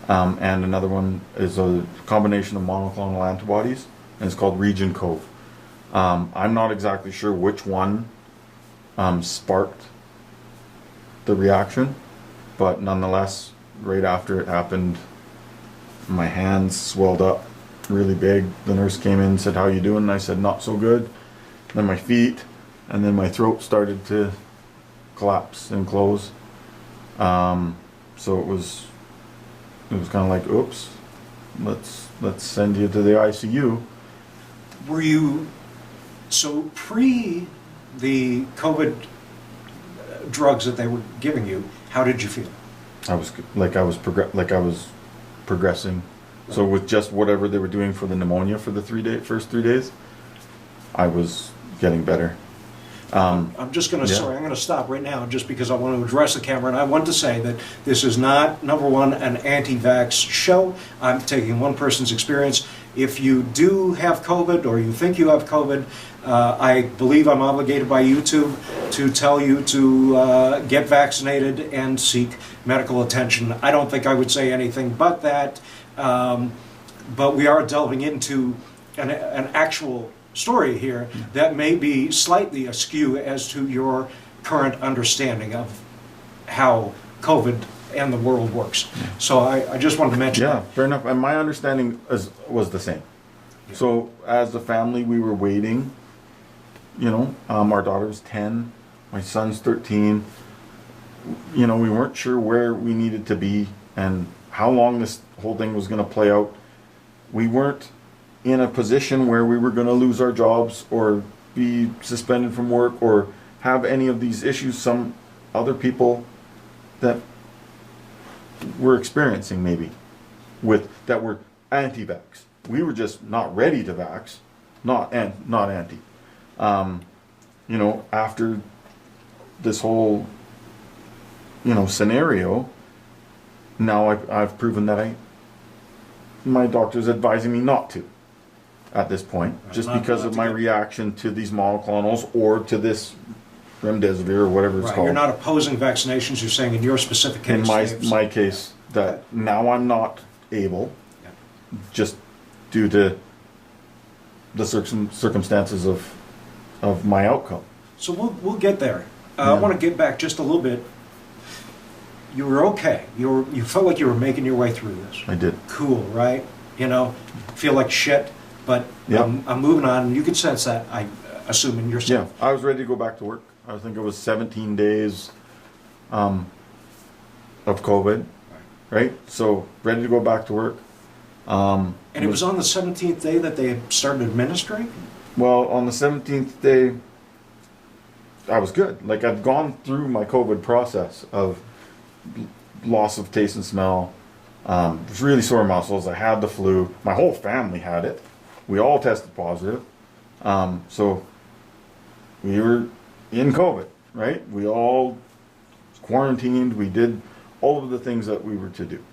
and another one is a combination of monoclonal antibodies, and it's called Region-Cove. I'm not exactly sure which one sparked the reaction, but nonetheless, right after it happened, my hands swelled up really big. The nurse came in and said, "How you doing?" And I said, "Not so good." Then my feet, and then my throat started to collapse and close. So it was kind of like, oops, let's send you to the ICU. Were you, so pre the COVID drugs that they were giving you, how did you feel? I was progressing. So with just whatever they were doing for the pneumonia for the first 3 days, I was getting better. I'm just going to, sorry, I'm going to stop right now just because I want to address the camera, and I want to say that this is not, number one, an anti-vax show. I'm taking one person's experience. If you do have COVID or you think you have COVID, I believe I'm obligated by YouTube to tell you to get vaccinated and seek medical attention. I don't think I would say anything but that, but we are delving into an actual story here that may be slightly askew as to your current understanding of how COVID and the world works. So I just wanted to mention that. Fair enough. And my understanding was the same. So as a family, we were waiting. You know, our daughter's 10, my son's 13. You know, we weren't sure where we needed to be and how long this whole thing was going to play out. We weren't in a position where we were going to lose our jobs or be suspended from work or have any of these issues some other people that were experiencing maybe with that were anti-vax. We were just not ready to vax, not anti. You know, after this whole, you know, scenario, now I've proven that my doctor's advising me not to at this point, just because of my reaction to these monoclonals or to this remdesivir or whatever it's called. You're not opposing vaccinations, you're saying in your specific case. In my case, that now I'm not able, just due to the circumstances of my outcome. So we'll get there. I want to get back just a little bit. You were okay. You felt like you were making your way through this. I did. Cool, right? You know, feel like shit, but I'm moving on. And you could sense that, I assume, in yourself. Yeah, I was ready to go back to work. I think it was 17 days of COVID, right? So ready to go back to work. And it was on the 17th day that they started administering? Well, on the 17th day, I was good. Like, I'd gone through my COVID process of loss of taste and smell, really sore muscles. I had the flu. My whole family had it. We all tested positive. So we were in COVID, right? We all quarantined. We did all of the things that we were to do.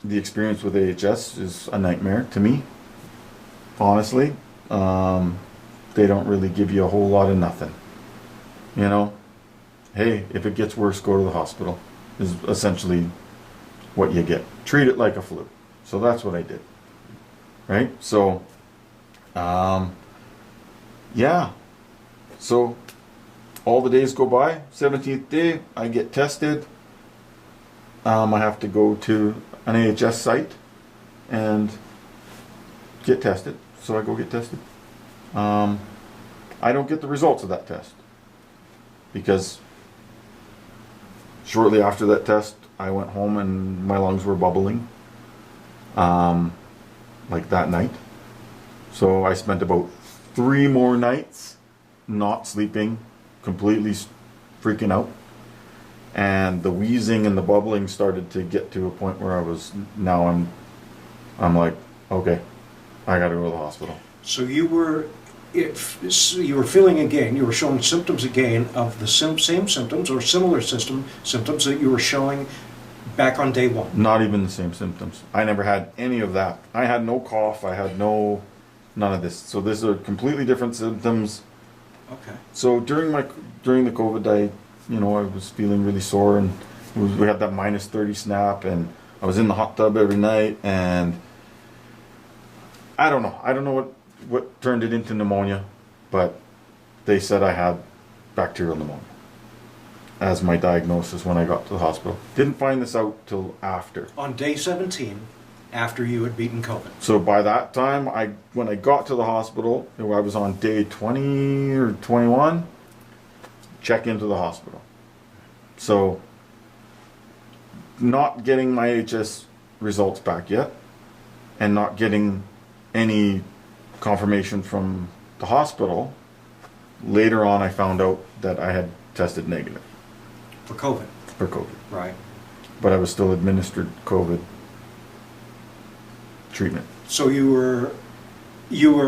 The experience with AHS is a nightmare to me, honestly. They don't really give you a whole lot of nothing. You know, hey, if it gets worse, go to the hospital, is essentially what you get. Treat it like a flu. So that's what I did. Right? So, yeah. So, all the days go by. 17th day, I get tested. I have to go to an AHS site and get tested. So I go get tested. I don't get the results of that test because shortly after that test, I went home and my lungs were bubbling, like that night. So I spent about 3 more nights not sleeping, completely freaking out. And the wheezing and the bubbling started to get to a point where I'm like, okay, I gotta go to the hospital. So you were feeling again, you were showing symptoms again of the same symptoms or similar symptoms that you were showing back on day one? Not even the same symptoms. I never had any of that. I had no cough, I had none of this. So these are completely different symptoms. Okay. So during the COVID, I was feeling really sore, and we had that -30 snap, and I was in the hot tub every night, and I don't know what turned it into pneumonia, but they said I had bacterial pneumonia as my diagnosis when I got to the hospital. Didn't find this out till after. On day 17, after you had beaten COVID. So by that time, when I got to the hospital, I was on day 20 or 21, check into the hospital. So not getting my HS results back yet, and not getting any confirmation from the hospital. Later on, I found out that I had tested negative. For COVID? For COVID. Right. But I was still administered COVID treatment. So you were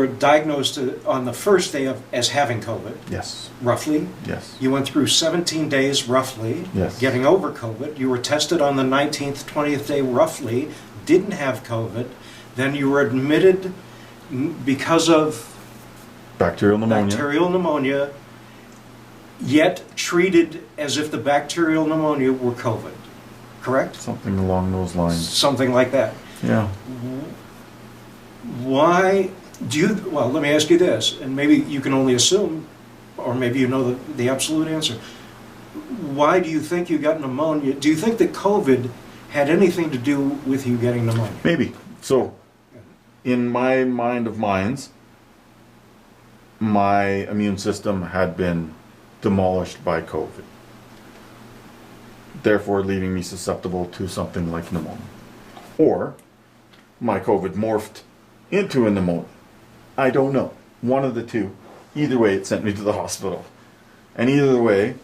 diagnosed on the first day as having COVID? Yes. Roughly? Yes. You went through 17 days roughly, yes, getting over COVID. You were tested on the 19th, 20th day roughly, didn't have COVID. Then you were admitted because of bacterial pneumonia, yet treated as if the bacterial pneumonia were COVID, correct? Something along those lines. Something like that. Yeah. Why do you, well, let me ask you this, and maybe you can only assume, or maybe you know the absolute answer. Why do you think you got pneumonia? Do you think that COVID had anything to do with you getting pneumonia? Maybe. So, in my mind of minds, my immune system had been demolished by COVID, therefore leaving me susceptible to something like pneumonia. Or my COVID morphed into a pneumonia. I don't know. One of the two. Either way, it sent me to the hospital. And either way,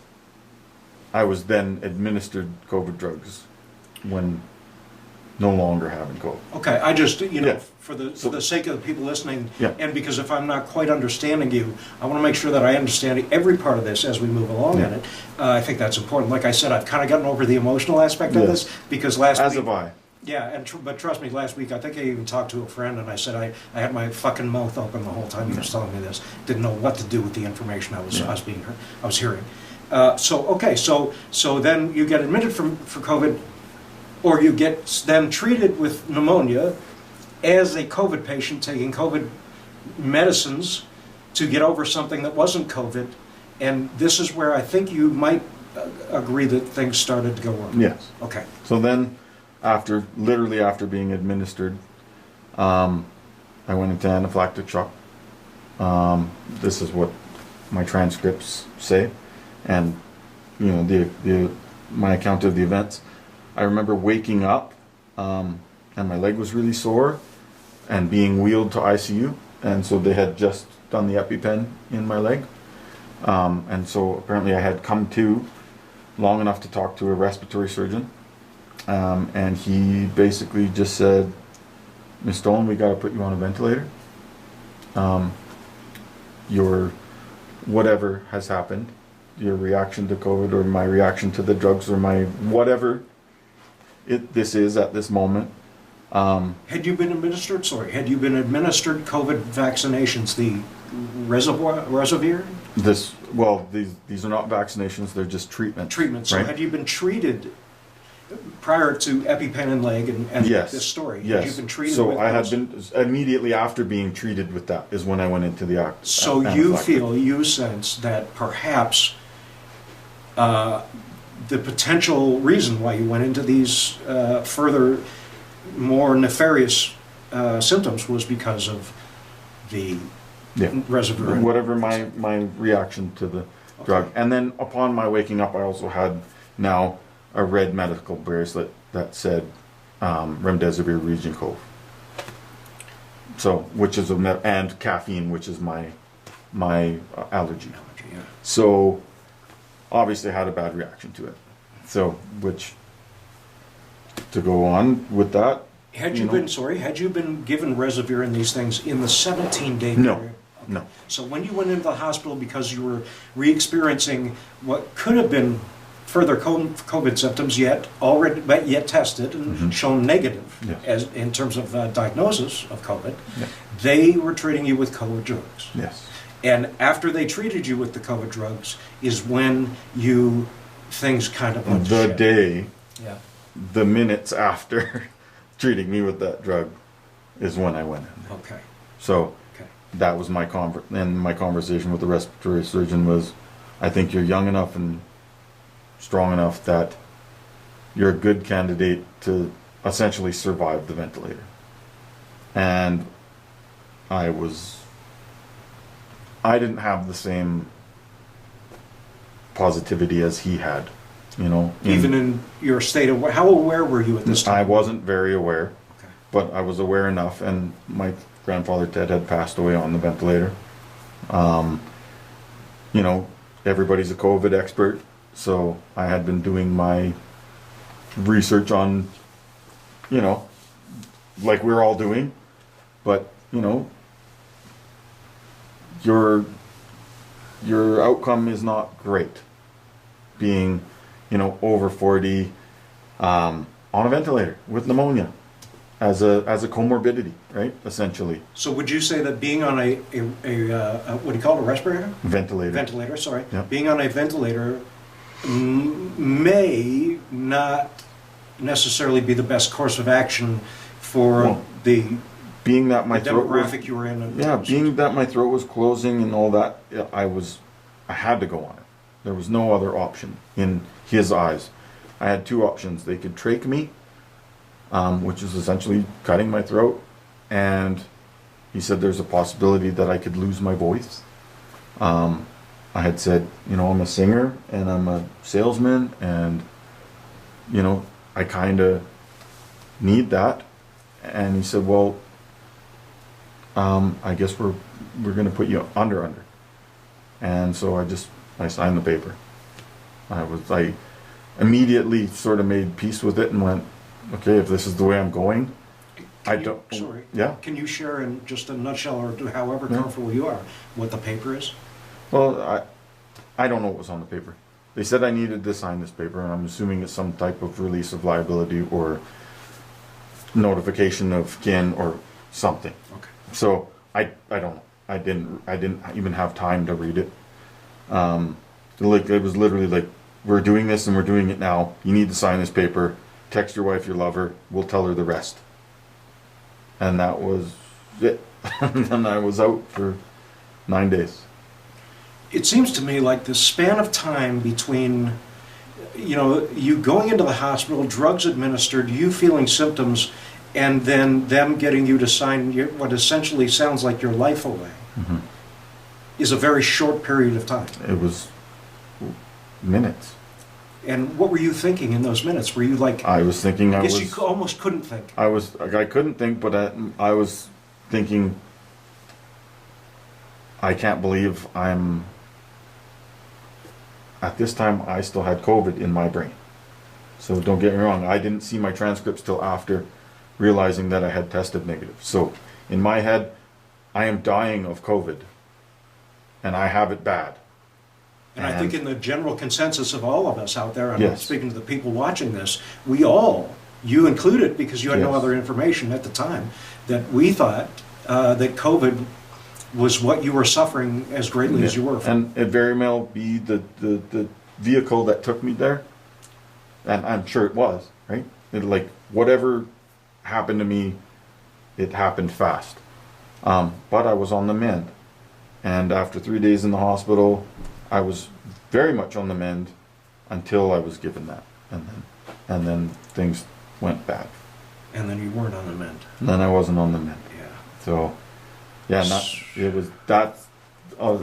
I was then administered COVID drugs when no longer having COVID. Okay, I just, you know, Yeah. for the sake of the people listening, Yeah. and because if I'm not quite understanding you, I want to make sure that I understand every part of this as we move along in Yeah. it. I think that's important. Like I said, I've kind of gotten over the emotional aspect of Yes. this, because last As week... have I. Yeah, but trust me, last week, I think I even talked to a friend, and I said I had my fucking mouth open the whole time he was telling me this. Didn't know what to do with the information I was hearing. So then you get admitted for COVID, or you get then treated with pneumonia as a COVID patient, taking COVID medicines to get over something that wasn't COVID, and this is where I think you might agree that things started to go wrong. Yes. Okay. So then, literally after being administered, I went into anaphylactic shock. This is what my transcripts say, and you know my account of the events. I remember waking up, and my leg was really sore, and being wheeled to ICU, and so they had just done the EpiPen in my leg, and so apparently I had come to long enough to talk to a respiratory surgeon. And he basically just said, "Miss Stolen, we got to put you on a ventilator. Your whatever has happened, your reaction to COVID or my reaction to the drugs or my whatever this is at this moment." Had you been administered COVID vaccinations, the reservoir? These are not vaccinations; they're just treatments. Treatments. So right? had you been treated prior to EpiPen and leg and Yes. this story? Yes. Had you been treated so with I had those? been immediately after being treated with that is when I went into the act. So you sense that perhaps the potential reason why you went into these further, more nefarious symptoms was because of the reservoir. Whatever my reaction to the drug. And then upon my waking up, I also had now a red medical bracelet that said remdesivir region cove. So, which is and caffeine, which is my allergy. Yeah. So, obviously I had a bad reaction to it. So, to go on with that. Had you been given Resavir and these things in the 17-day period? No, no. So when you went into the hospital because you were re-experiencing what could have been further COVID symptoms yet tested and shown negative Yes. in terms of diagnosis of COVID, Yeah. they were treating you with COVID drugs. Yes. And after they treated you with the COVID drugs is when things kind of went to The shit. day, Yeah. the minutes after treating me with that drug is when I went in. Okay. So Okay. that was my conversation with the respiratory surgeon was, I think you're young enough and strong enough that you're a good candidate to essentially survive the ventilator. And I didn't have the same positivity as he had, Even in your state of, how aware were you at this time? I wasn't very aware, Okay. but I was aware enough, and my grandfather Ted had passed away on the ventilator. Everybody's a COVID expert, so I had been doing my research on, like we're all doing, but, your outcome is not great. Being, over 40, on a ventilator with pneumonia as a comorbidity, right? Essentially. So would you say that being on a what do you call it, a respirator? Ventilator. Ventilator, sorry. Yep. Being on a ventilator may not necessarily be the best course of action for Well, the Being that my throat was, demographic you were in. being that my throat was closing and all that, I had to go on it. There was no other option in his eyes. I had two options. They could trach me, which is essentially cutting my throat, and he said there's a possibility that I could lose my voice. I had said, you know, I'm a singer and I'm a salesman, and you know, I kind of need that. And he said, well, I guess we're going to put you under. And so I signed the paper. I immediately sort of made peace with it and went, okay, if this is the way I'm going, Sorry. Yeah. Can you share in just a nutshell, or however comfortable you are, what the paper is? Well, I don't know what was on the paper. They said I needed to sign this paper, and I'm assuming it's some type of release of liability or notification of kin or something. Okay. So I don't know. I didn't even have time to read it. Like, it was literally like, we're doing this and we're doing it now. You need to sign this paper. Text your wife you love her. We'll tell her the rest. And that was it. And then I was out for 9 days. It seems to me like the span of time between, you know, you going into the hospital, drugs administered, you feeling symptoms, and then them getting you to sign what essentially sounds like your life away, is a very short period of time. It was minutes. And what were you thinking in those minutes? Were you like, I was thinking I guess you almost couldn't think. I couldn't think, but I was thinking, I can't believe at this time I still had COVID in my brain. So don't get me wrong, I didn't see my transcripts till after realizing that I had tested negative. So in my head, I am dying of COVID, and I have it bad. And I think in the general consensus of all of us out there, I'm Yes. speaking to the people watching this, we all, you included, because you had no Yes. other information at the time, that we thought that COVID was what you were suffering as greatly as you were from. And it very well be the vehicle that took me there, and I'm sure it was, right? Like, whatever happened to me, it happened fast. But I was on the mend. And after 3 days in the hospital, I was very much on the mend until I was given that. And then things went bad. And then you weren't on the mend. And then I wasn't on the mend. Yeah. So, yeah,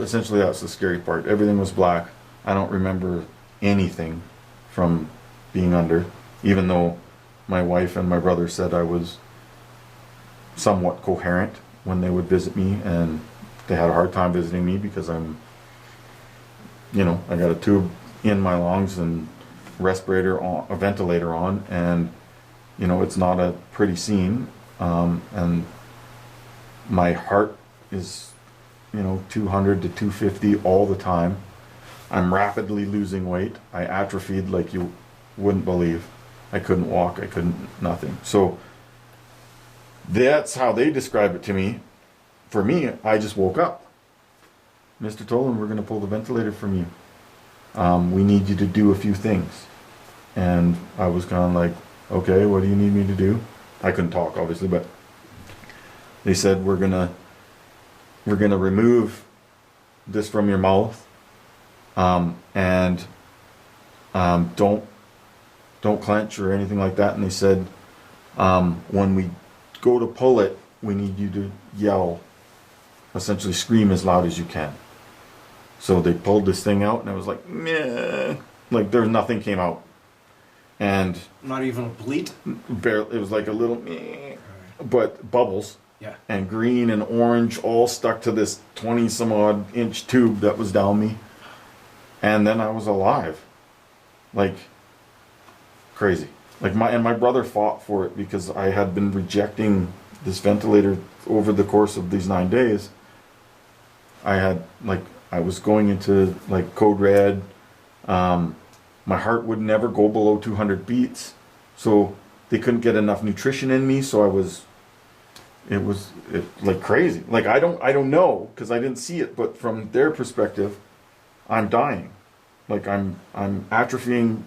essentially that's the scary part. Everything was black. I don't remember anything from being under, even though my wife and my brother said I was somewhat coherent when they would visit me, and they had a hard time visiting me because I got a tube in my lungs and respirator on, a ventilator on, and it's not a pretty scene, and my heart is 200 to 250 all the time. I'm rapidly losing weight. I atrophied like you wouldn't believe. I couldn't walk, I couldn't, nothing. So that's how they describe it to me. For me, I just woke up. Mr. Toland, we're going to pull the ventilator from you. We need you to do a few things. And I was kind of like, okay, what do you need me to do? I couldn't talk, obviously, but they said, we're gonna remove this from your mouth, and don't clench or anything like that. And they said, when we go to pull it, we need you to yell, essentially scream as loud as you can. So they pulled this thing out, and I was like, meh, like nothing came out, and Not even a bleat? barely, it was like a little meh, but bubbles. Yeah. And green and orange all stuck to this 20 some odd inch tube that was down me. And then I was alive. Like crazy. Like my brother fought for it because I had been rejecting this ventilator over the course of these 9 days. I was going into like code red. My heart would never go below 200 beats. So they couldn't get enough nutrition in me, so it was like crazy. Like I don't know because I didn't see it, but from their perspective, I'm dying. Like I'm atrophying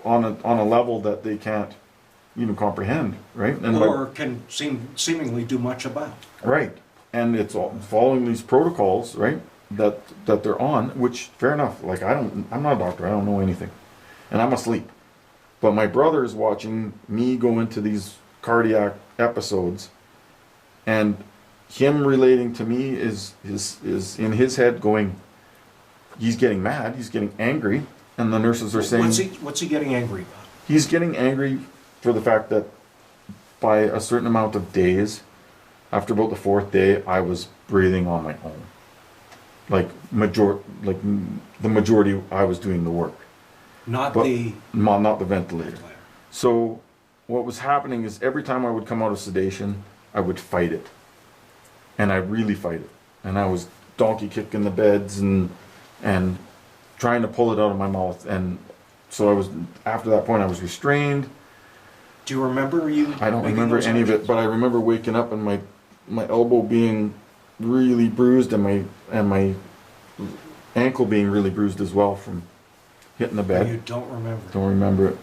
on a level that they can't even comprehend, right? And Or can seemingly do much about. right. And it's all following these protocols, right? That they're on, which fair enough. Like I'm not a doctor, I don't know anything. And I'm asleep. But my brother is watching me go into these cardiac episodes And him relating to me is in his head going, he's getting mad, he's getting angry, and the nurses are saying... What's he getting angry about? He's getting angry for the fact that by a certain amount of days, after about the 4th day, I was breathing on my own. Like the majority, I was doing the work. Not the ventilator. So what was happening is every time I would come out of sedation, I would fight it. And I really fight it. And I was donkey kicking the beds and trying to pull it out of my mouth. And so after that point, I was restrained. Do you remember you? I don't remember any of it, but I remember waking up and my elbow being really bruised and my ankle being really bruised as well from hitting the bed. You don't remember? Don't remember it.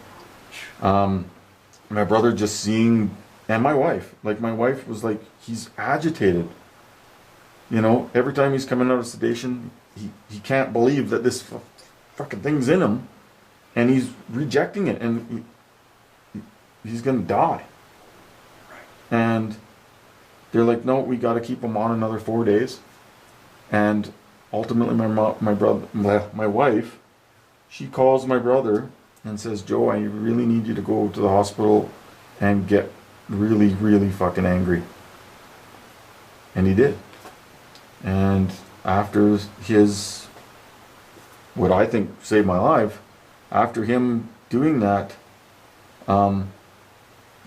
My brother just seeing, and my wife. Like, my wife was like, he's agitated. You know, every time he's coming out of sedation, he can't believe that this fucking thing's in him, and he's rejecting it, and he's gonna die. And they're like, no, we got to keep him on another 4 days. And ultimately, my wife, she calls my brother and says, Joe, I really need you to go to the hospital and get really, really fucking angry. And he did. And after his, what I think saved my life, after him doing that,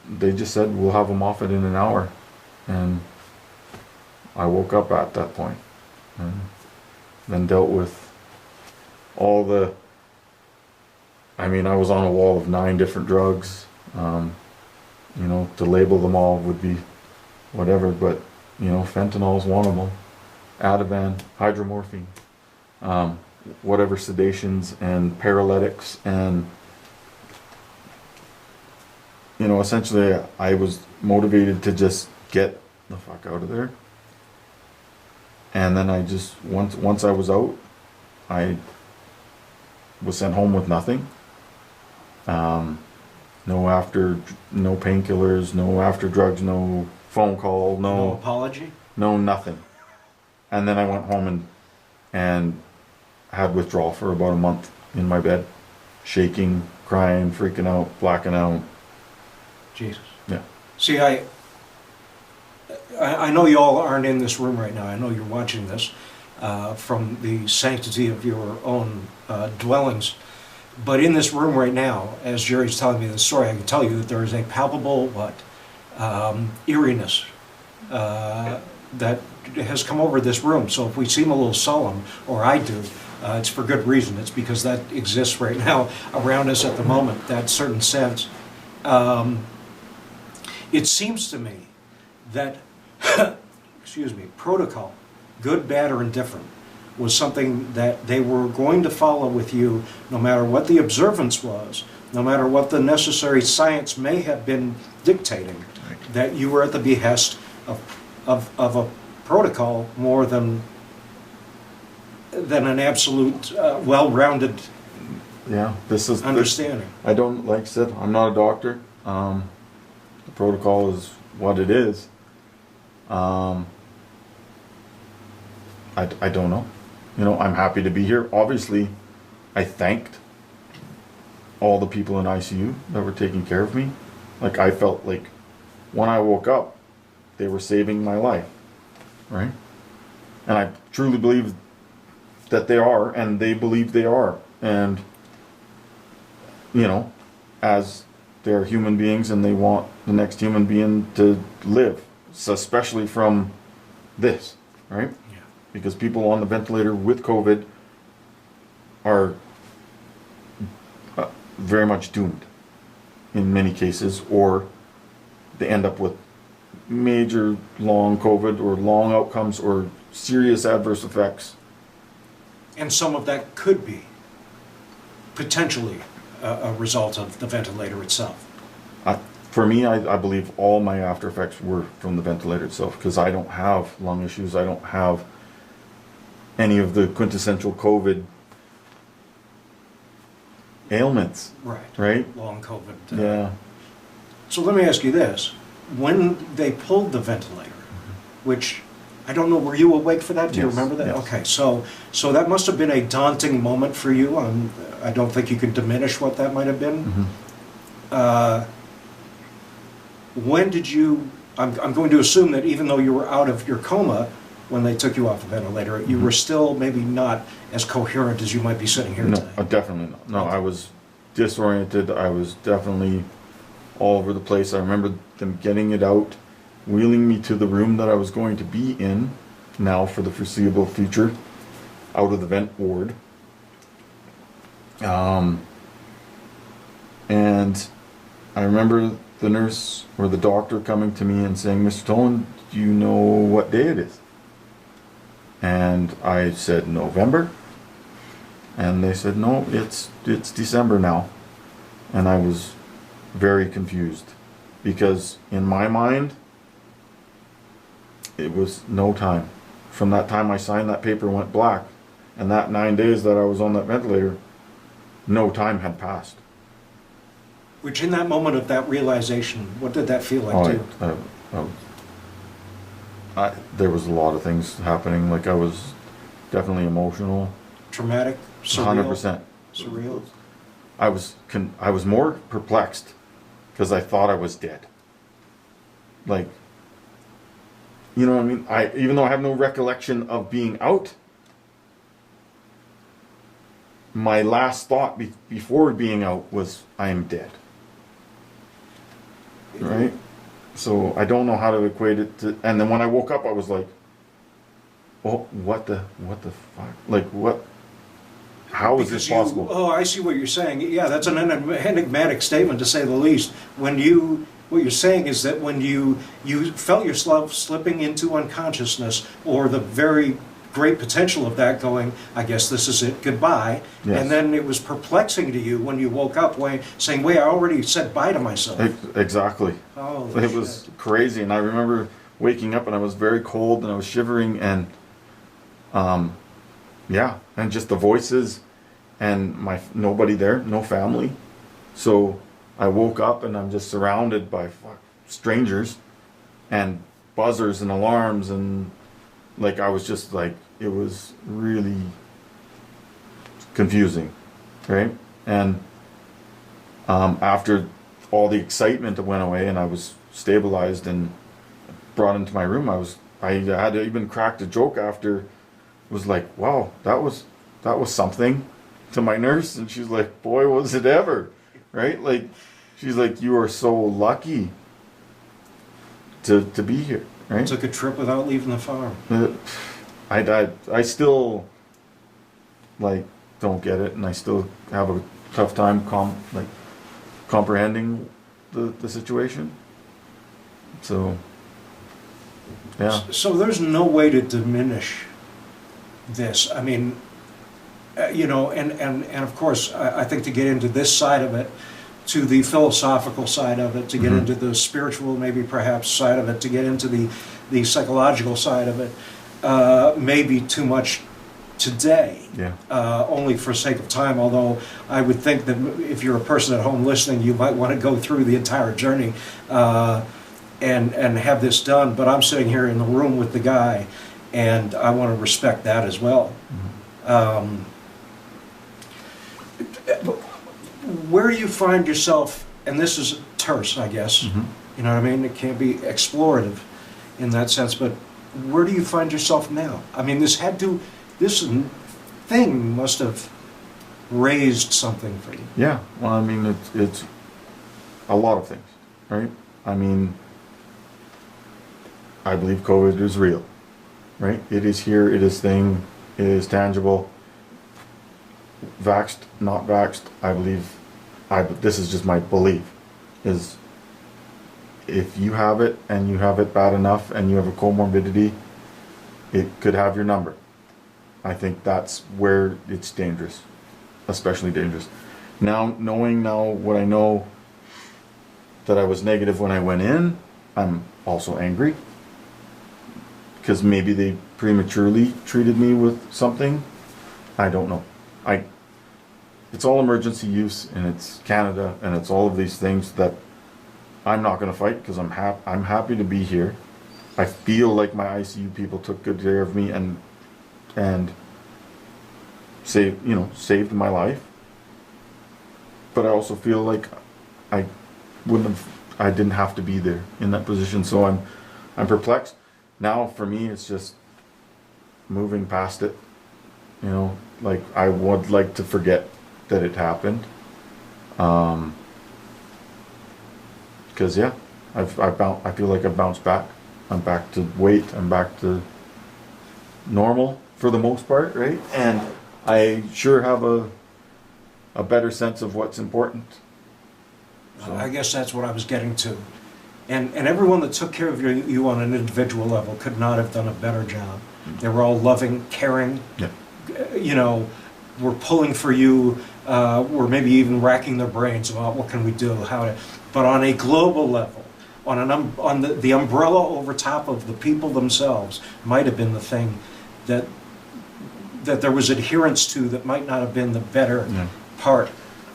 they just said, we'll have him off it in an hour. And I woke up at that point and then dealt with all the, I mean, I was on a wall of 9 different drugs. You know, to label them all would be whatever, but, you know, fentanyl is one of them. Ativan, hydromorphine, whatever sedations and paralytics, and, you know, essentially I was motivated to just get the fuck out of there. And then I just, once I was out, I was sent home with nothing. No painkillers, no after drugs, no phone call, No apology? no nothing. And then I went home and had withdrawal for about a month in my bed, shaking, crying, freaking out, blacking out. Jesus. Yeah. See, I know you all aren't in this room right now. I know you're watching this from the sanctity of your own dwellings. But in this room right now, as Jerry's telling me the story, I can tell you that there is a palpable, eeriness that has come over this room. So if we seem a little solemn, or I do, it's for good reason. It's because that exists right now around us at the moment, that certain sense. It seems to me that, protocol, good, bad, or indifferent, was something that they were going to follow with you no matter what the observance was, no matter what the necessary science may have been dictating, that you were at the behest of a protocol more than an absolute well-rounded understanding. I don't, like I said, I'm not a doctor. The protocol is what it is. I don't know. You know, I'm happy to be here. Obviously, I thanked all the people in ICU that were taking care of me. Like, I felt like when I woke up, they were saving my life, right? And I truly believe that they are, and they believe they are. And, you know, as they're human beings and they want the next human being to live, so especially from this, right? Yeah. Because people on the ventilator with COVID are very much doomed in many cases, or they end up with major long COVID or long outcomes or serious adverse effects. And some of that could be potentially a result of the ventilator itself. For me, I believe all my after effects were from the ventilator itself, because I don't have lung issues. I don't have any of the quintessential COVID ailments. Right? Long COVID. Yeah. So let me ask you this. When they pulled the ventilator, which I don't know, were you awake for that? Do you Yes, remember that? yes. Okay, so that must have been a daunting moment for you. I don't think you can diminish what that might have been. Mhm. When did you, I'm going to assume that even though you were out of your coma when they took you off the ventilator, you were still maybe not as coherent as you might be sitting here No, today. definitely not. No, Okay. I was disoriented. I was definitely all over the place. I remember them getting it out, wheeling me to the room that I was going to be in now for the foreseeable future, out of the vent ward. And I remember the nurse or the doctor coming to me and saying, "Mr. Toland, do you know what day it is?" And I said, "November." And they said, "No, it's December now." And I was very confused because in my mind, it was no time. From that time I signed that paper went black, and that 9 days that I was on that ventilator, no time had passed. Which in that moment of that realization, what did that feel like to you? There was a lot of things happening. Like I was definitely emotional. Traumatic? Surreal? 100%. Surreal? I was more perplexed because I thought I was dead. Like, you know what I mean? Even though I have no recollection of being out, my last thought before being out was, I am dead. Right? So I don't know how to equate it to, and then when I woke up I was like, oh, what the fuck? Like what? How is this possible? Oh, I see what you're saying. Yeah, that's an enigmatic statement to say the least. What you're saying is that when you felt yourself slipping into unconsciousness, or the very great potential of that going, I guess this is it, goodbye. Yes. And then it was perplexing to you when you woke up saying, wait, I already said bye to myself. Exactly. Oh, It was crazy, and I remember waking up and I was very cold and I was shivering, and yeah, and just the voices and nobody there, no family. So I woke up and I'm just surrounded by strangers and buzzers and alarms, and like I was just like, it was really confusing, right? And after all the excitement went away and I was stabilized and brought into my room, I had to even cracked a joke after. Was like, wow, that was something, to my nurse, and she's like, boy, was it ever, right? Like, she's like, you are so lucky to be here, right? Took a trip without leaving the farm. I still like don't get it, and I still have a tough time comprehending the situation. So yeah. So there's no way to diminish this. I mean, and of course, I think to get into this side of it, to the philosophical side of it, to get into the spiritual, maybe perhaps side of it, to get into the psychological side of it, may be too much today. Yeah. Only for sake of time, although I would think that if you're a person at home listening, you might want to go through the entire journey and have this done. But I'm sitting here in the room with the guy, and I want to respect that as well. Where do you find yourself, and this is terse, I guess, you know what I mean? It can't be explorative in that sense, but where do you find yourself now? I mean, this thing must have raised something for you. Yeah, well, I mean, it's a lot of things, right? I mean, I believe COVID is real, right? It is here, it is thing, it is tangible. Vaxxed, not vaxxed, I believe, this is just my belief, is if you have it and you have it bad enough and you have a comorbidity, it could have your number. I think that's where it's dangerous, especially dangerous. Now, knowing now what I know, that I was negative when I went in, I'm also angry. Because maybe they prematurely treated me with something. I don't know. It's all emergency use, and it's Canada, and it's all of these things that I'm not going to fight, because I'm happy to be here. I feel like my ICU people took good care of me and saved my life. But I also feel like I didn't have to be there in that position. So I'm perplexed. Now for me, it's just moving past it. You know, like I would like to forget that it happened. Because yeah, I feel like I've bounced back. I'm back to weight. I'm back to normal for the most part, right? And I sure have a better sense of what's important. So. I guess that's what I was getting to. And everyone that took care of you on an individual level could not have done a better job. They were all loving, caring, Yeah. You know, were pulling for you, were maybe even racking their brains about what can we do, how to. But on a global level, on the umbrella over top of the people themselves, might have been the thing that there was adherence to that might not have been the better part.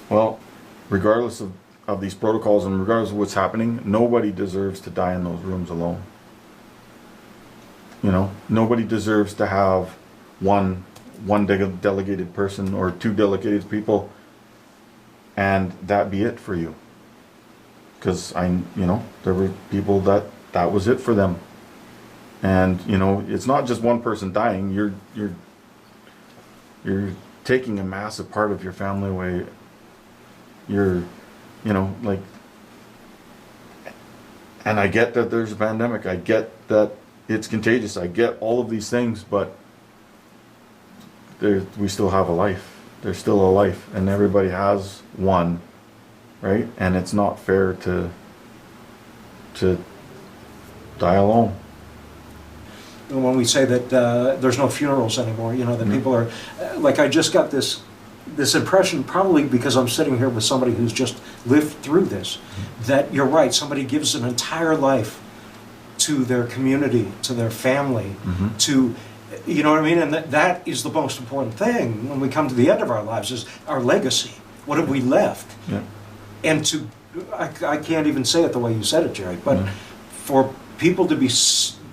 Well, regardless of these protocols and regardless of what's happening, nobody deserves to die in those rooms alone. You know, nobody deserves to have one delegated person or two delegated people and that be it for you. Because there were people that was it for them. And, you know, it's not just one person dying, you're taking a massive part of your family away. And I get that there's a pandemic. I get that it's contagious. I get all of these things, but we still have a life. There's still a life, and everybody has one, right? And it's not fair to die alone. When we say that there's no funerals anymore, you know, that people are, like I just got this impression, probably because I'm sitting here with somebody who's just lived through this, that you're right, somebody gives an entire life to their community, to their family, to, you know what I mean? And that is the most important thing when we come to the end of our lives, is our legacy. What have we left? Yeah. And I can't even say it the way you said it, Jerry, but for people to be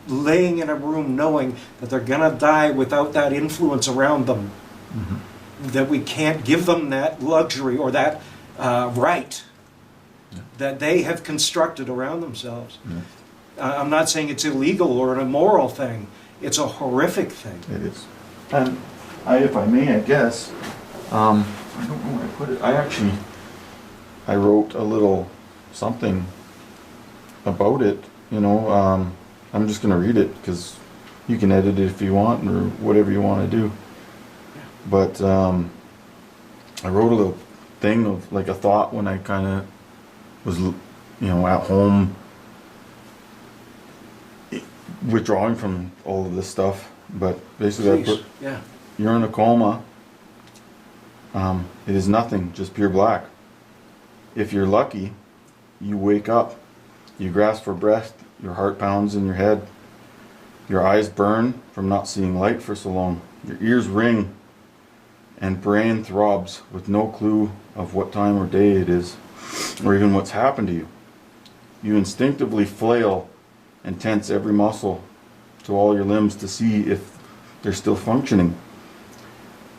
laying in a room knowing that they're gonna die without that influence around them, that we can't give them that luxury or that right that they have constructed around themselves. I'm not saying it's illegal or an immoral thing. It's a horrific thing. It is. And if I may, I guess, I don't know where I put it. I wrote a little something about it, you know. I'm just going to read it because you can edit it if you want or whatever you want to do. But I wrote a little thing of like a thought when I kind of was, you know, at home withdrawing from all of this stuff. But basically, Please. Yeah. You're in a coma. It is nothing, just pure black. If you're lucky, you wake up. You grasp for breath. Your heart pounds in your head. Your eyes burn from not seeing light for so long. Your ears ring and brain throbs with no clue of what time or day it is, or even what's happened to you. You instinctively flail and tense every muscle to all your limbs to see if they're still functioning.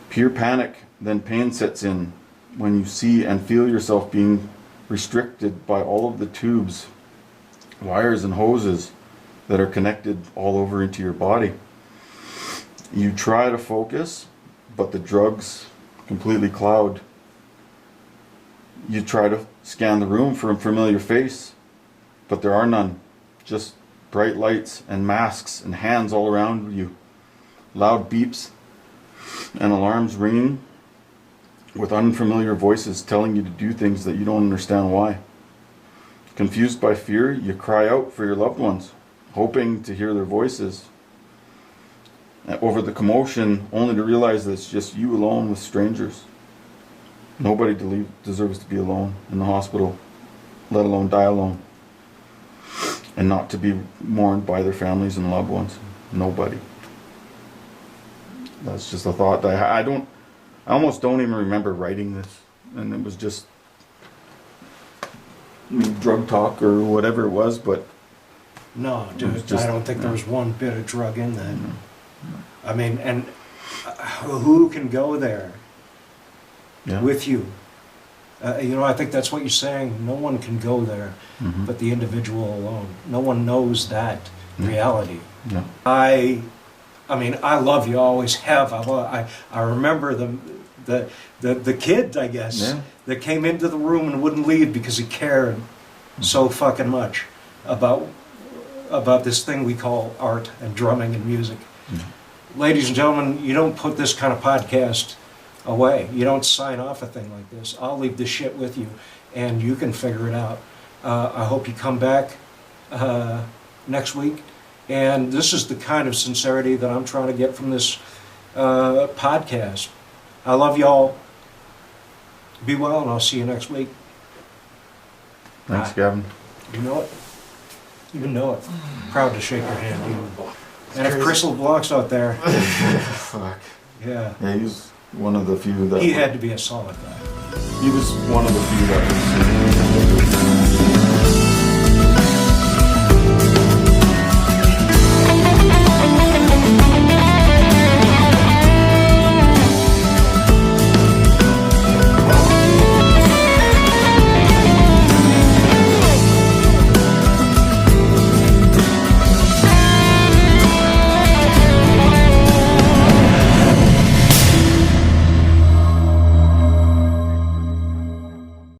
Pure panic, then pain sets in when you see and feel yourself being restricted by all of the tubes, wires and hoses that are connected all over into your body. You try to focus, but the drugs completely cloud. You try to scan the room for a familiar face, but there are none. Just bright lights and masks and hands all around you. Loud beeps and alarms ringing with unfamiliar voices telling you to do things that you don't understand why. Confused by fear, you cry out for your loved ones, hoping to hear their voices. Over the commotion, only to realize that it's just you alone with strangers. Nobody deserves to be alone in the hospital, let alone die alone. And not to be mourned by their families and loved ones. Nobody. That's just a thought that I almost don't even remember writing this. And it was just drug talk or whatever it was, but No, It dude, was just- I don't think there yeah. was one bit of drug in that. No. I mean, and who can go there Yeah. with you? I think that's what you're saying. No one can go there Mhm. but the individual alone. No one knows that Yeah. reality. Yeah. I mean, I love you, always have. I remember the kid, I guess, Yeah. that came into the room and wouldn't leave because he cared so fucking much about this thing we call art and drumming and music. Yeah. Ladies and gentlemen, you don't put this kind of podcast away. You don't sign off a thing like this. I'll leave this shit with you, and you can figure it out. I hope you come back next week. And this is the kind of sincerity that I'm trying to get from this podcast. I love y'all. Be well, and I'll see you next week. Thanks, Bye. Gavin. You know it. You know it. Proud to shake your hand. And if crazy. Chris LeBlanc's out there, Fuck. yeah, Yeah, he was one of the few that he had to be a solid guy. he was one of the few that was